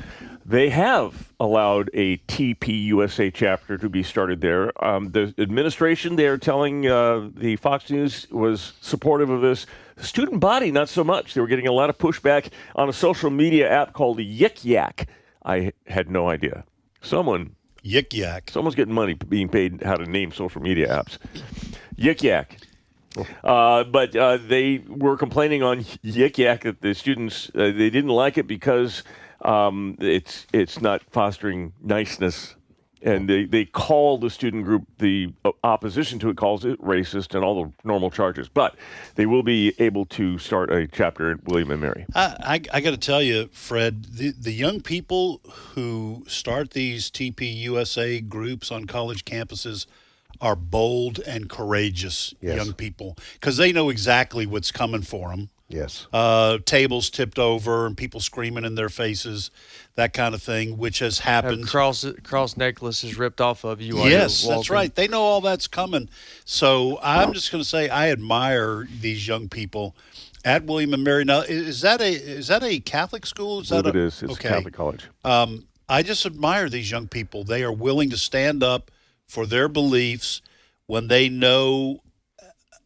they have allowed a TPUSA chapter to be started there. The administration, they are telling the Fox News, was supportive of this. The student body, not so much. They were getting a lot of pushback on a social media app called Yik Yak. I had no idea. Someone's getting money being paid how to name social media apps. Yik Yak. But they were complaining on Yik Yak that the students, they didn't like it because it's not fostering niceness, and they call the student group, the opposition to it calls it racist and all the normal charges. But they will be able to start a chapter at William and Mary. I got to tell you, Fred, the young people who start these TPUSA groups on college campuses are bold and courageous young people, because they know exactly what's coming for them. Yes. Tables tipped over and people screaming in their faces, that kind of thing, which has happened. Cross necklaces ripped off of you. Yes, that's right. They know all that's coming. So I'm just going to say I admire these young people at William and Mary. Now, is that a Catholic school? It is. It's a Catholic college. I just admire these young people. They are willing to stand up for their beliefs when they know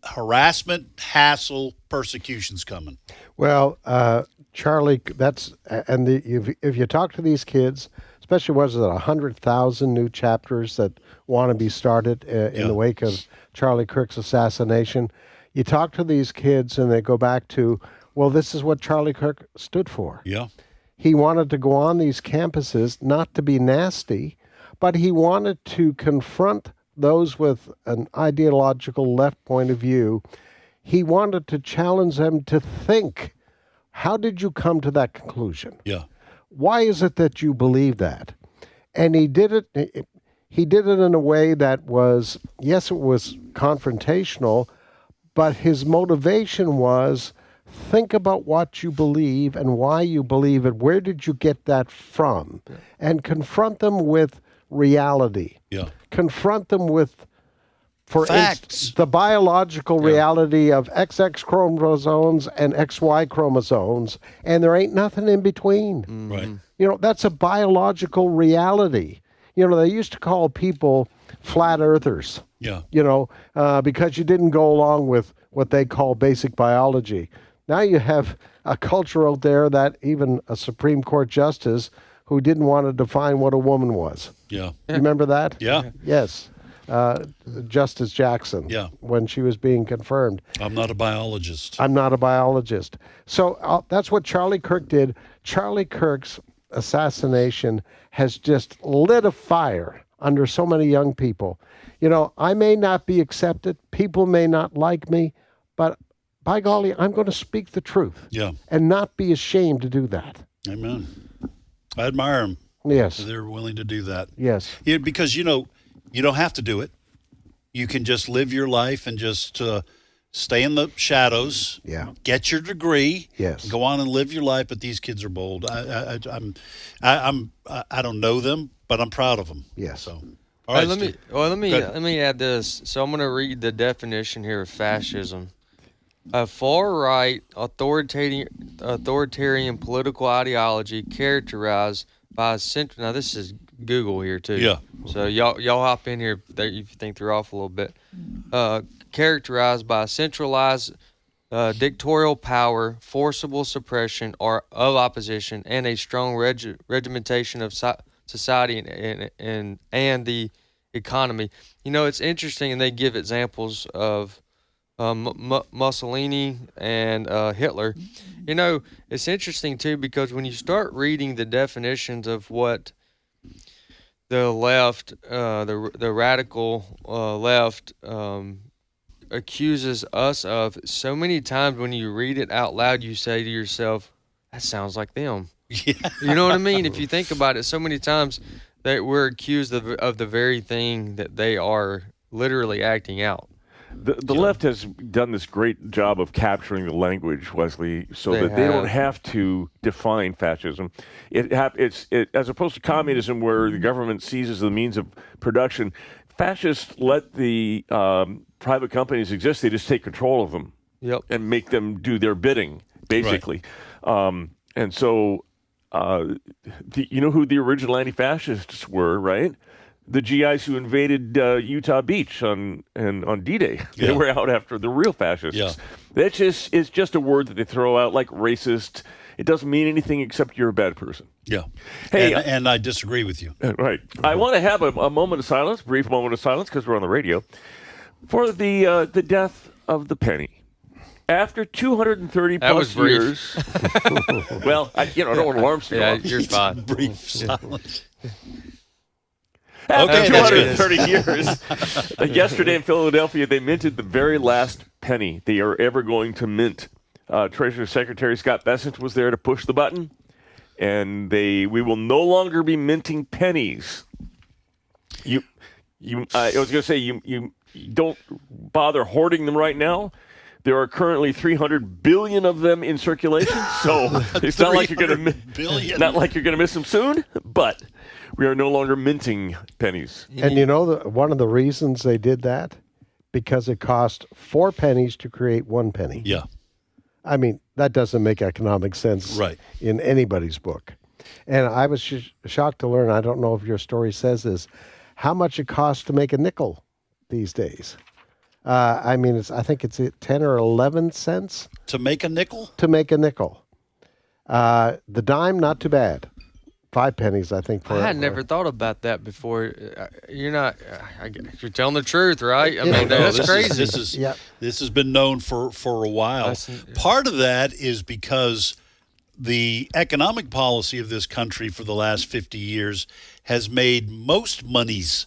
harassment, hassle, persecution's coming. Well, Charlie, if you talk to these kids, especially was it 100,000 new chapters that want to be started in the wake of Charlie Kirk's assassination, you talk to these kids and they go back to, well, this is what Charlie Kirk stood for. Yeah. He wanted to go on these campuses, not to be nasty, but he wanted to confront those with an ideological left point of view. He wanted to challenge them to think, how did you come to that conclusion? Yeah. Why is it that you believe that? And he did it in a way that was, yes, it was confrontational, but his motivation was, think about what you believe and why you believe it. Where did you get that from? Yeah. And confront them with reality. Yeah. Confront them with, for facts, the biological reality of XX chromosomes and XY chromosomes, and there ain't nothing in between. Mm-hmm. Right. You know, that's a biological reality. You know, they used to call people flat earthers. Yeah. You know, because you didn't go along with what they call basic biology. Now you have a culture out there that even a Supreme Court justice who didn't want to define what a woman was. Yeah. You remember that? Yeah. Yes. Justice Jackson. Yeah. When she was being confirmed. I'm not a biologist. I'm not a biologist. So that's what Charlie Kirk did. Charlie Kirk's assassination has just lit a fire under so many young people. You know, I may not be accepted. People may not like me, but by golly, I'm going to speak the truth. Yeah. And not be ashamed to do that. Amen. I admire them. Yes. They're willing to do that. Yes. Yeah, because, you know, you don't have to do it. You can just live your life and just stay in the shadows. Yeah. Get your degree. Yes. Go on and live your life. But these kids are bold. I don't know them, but I'm proud of them. Yes. So, all right. Let Stu. me add this. So I'm going to read the definition here of fascism. A far-right authoritarian political ideology characterized by a central. Now this is Google here too. Yeah. So y'all hop in here if you think they're off a little bit. Characterized by a centralized dictatorial power, forcible suppression or of opposition, and a strong regimentation of society and the economy. You know, it's interesting, and they give examples of Mussolini and Hitler. You know, it's interesting too because when you start reading the definitions of what the left, the radical left, accuses us of, so many times when you read it out loud, you say to yourself, "That sounds like them." Yeah. You know what I mean? If you think about it, so many times that we're accused of the very thing that they are literally acting out. The left has done this great job of capturing the language, Wesley, so that they don't have to define fascism. It's as opposed to communism, where the government seizes the means of production. Fascists let the private companies exist. They just take control of them and make them do their bidding, basically. Right. And so, you know who the original anti-fascists were, right? The GIs who invaded Utah Beach on D-Day. They were out after the real fascists. Yeah. It's just a word that they throw out like racist. It doesn't mean anything except you're a bad person. Yeah. Hey, and I disagree with you. Right. I want to have a moment of silence, brief moment of silence, because we're on the radio, for the death of the penny. After 230 plus years. Well, I don't want alarms to go off. You're fine. Brief silence. After 230 years, yesterday in Philadelphia, they minted the very last penny they are ever going to mint. Treasury Secretary Scott Bessent was there to push the button, and we will no longer be minting pennies. I was going to say you don't bother hoarding them right now. There are currently 300 billion of them in circulation, so it's not like you're going to miss them soon. But we are no longer minting pennies. And you know one of the reasons they did that? Because it cost 4 pennies to create 1 penny. Yeah. I mean, that doesn't make economic sense in anybody's book. And I was shocked to learn, I don't know if your story says this, how much it costs to make a nickel these days. I mean, I think it's 10 or 11 cents. To make a nickel? To make a nickel. The dime, not too bad. 5 pennies, I think. I had never thought about that before. You're telling the truth, right? I mean, that's crazy. This has been known for a while. Part of that is because the economic policy of this country for the last 50 years has made most monies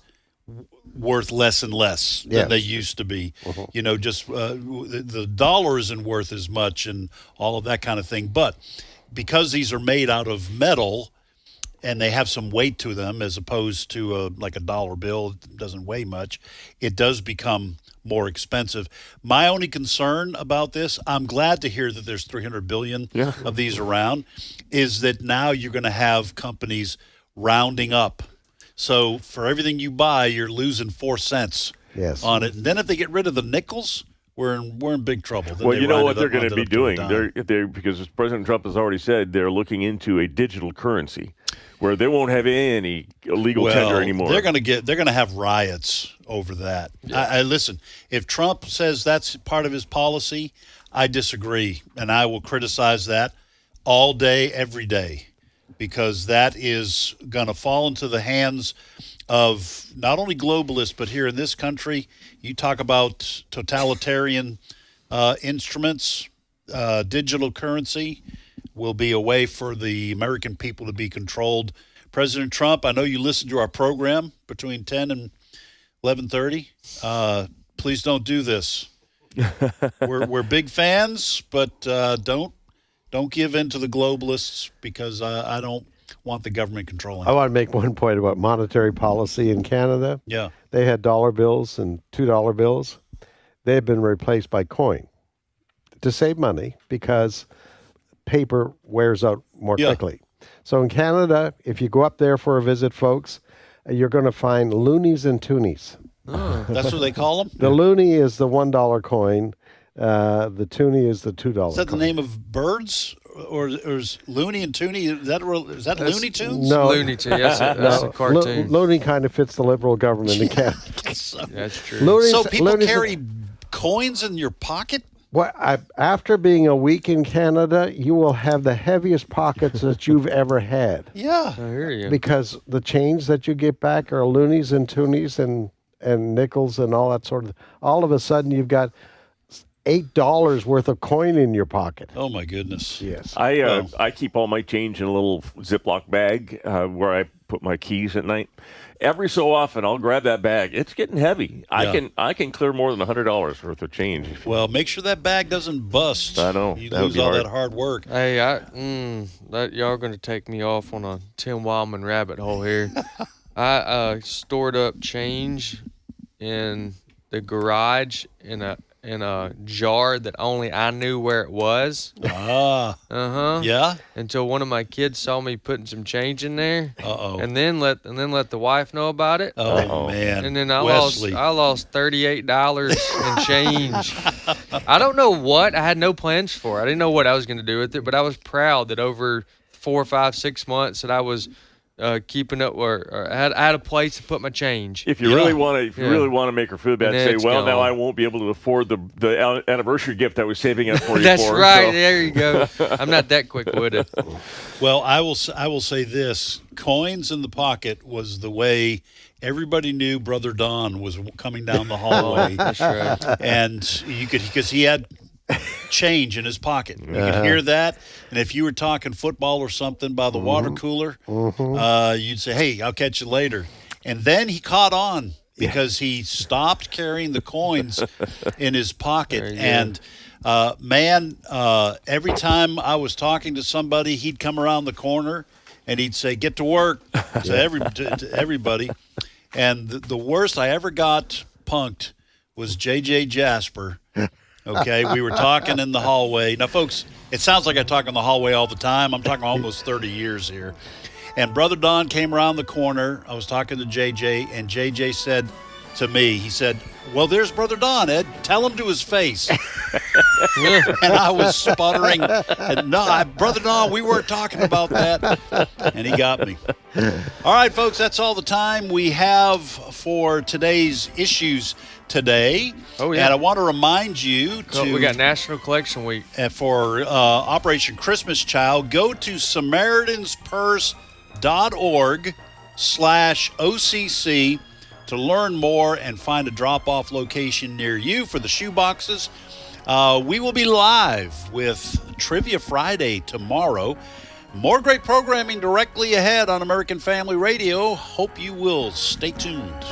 worth less and less than they used to be. Uh-huh. You know, just the dollar isn't worth as much and all of that kind of thing. But because these are made out of metal and they have some weight to them as opposed to like a dollar bill, it doesn't weigh much, it does become more expensive. My only concern about this, I'm glad to hear that there's 300 billion of these around, is that now you're going to have companies rounding up. So for everything you buy, you're losing 4 cents on it. And then if they get rid of the nickels, we're in big trouble. Then well, you know what they're going to be doing? They're because President Trump has already said they're looking into a digital currency where they won't have any illegal tender anymore. They're going to have riots over that. Yeah. I listen. If Trump says that's part of his policy, I disagree, and I will criticize that all day, every day. Because that is going to fall into the hands of not only globalists, but here in this country, you talk about totalitarian instruments, digital currency will be a way for the American people to be controlled. President Trump, I know you listened to our program between 10 and 11:30. Please don't do this. We're big fans, but don't give in to the globalists because I don't want the government controlling. I want to make one point about monetary policy in Canada. Yeah. They had dollar bills and $2 bills. they've been replaced by coin to save money because paper wears out more quickly. So in Canada, if you go up there for a visit, folks, you're going to find loonies and toonies. Oh. That's what they call them? The loonie is the $1 coin. The toonie is the $2 Is that coin. the name of birds? Or is Looney and Toonie, is that Looney Tunes? No. Looney Tunes, that's a cartoon. Looney kind of fits the Liberal government in Canada. That's true. So people carry coins in your pocket? Well, after being a week in Canada, you will have the heaviest pockets that you've ever had. Yeah. I hear you. Because the change that you get back are loonies and toonies and nickels and all that sort of. All of a sudden, you've got $8 worth of coin in your pocket. Oh my goodness! Yes, I keep all my change in a little Ziploc bag where I put my keys at night. Every so often, I'll grab that bag. It's getting heavy. Yeah. I can clear more than $100 worth of change. Well, make sure that bag doesn't bust. I know. You That would lose be all hard. that hard work. Hey, y'all are going to take me off on a Tim Wildmon rabbit hole here. I stored up change in the garage in a jar that only I knew where it was. Yeah. Until one of my kids saw me putting some change in there. Uh-oh. And then let the wife know about it. Oh man. And then I Wesley. lost $38 in change. I don't know what. I had no plans for it. I didn't know what I was going to do with it, but I was proud that over 4, 5, 6 months that I was keeping up, or I had a place to put my change. If you really want to make her feel bad, And say, it's "Well, now gone. I won't be able to afford the anniversary gift I was saving up for you." That's for. right. So. There you go. I'm not that quick-witted. Well, I will say this: coins in the pocket was the way everybody knew Brother Don was coming down the hallway. That's right. And you could, because he had change in his pocket. You could hear that. And if you were talking football or something by the water cooler, you'd say, "Hey, I'll catch you later." And then he caught on because he stopped carrying the coins in his pocket. And every time I was talking to somebody, he'd come around the corner and he'd say, "Get to work," to everybody. And the worst I ever got punked was J.J. Jasper. Okay, we were talking in the hallway. Now, folks, it sounds like I talk in the hallway all the time. I'm talking almost 30 years here. And Brother Don came around the corner. I was talking to JJ, and JJ said to me, he said, "Well, there's Brother Don, Ed. Tell him to his face." And I was sputtering. And, "No, Brother Don, we weren't talking about that." And he got me. All right, folks, that's all the time we have for today's issues today. Oh, yeah. And I want to remind you We got National Collection Week. for Operation Christmas Child, go to SamaritansPurse.org/OCC to learn more and find a drop-off location near you for the shoe boxes. We will be live with Trivia Friday tomorrow. More great programming directly ahead on American Family Radio. Hope you will stay tuned.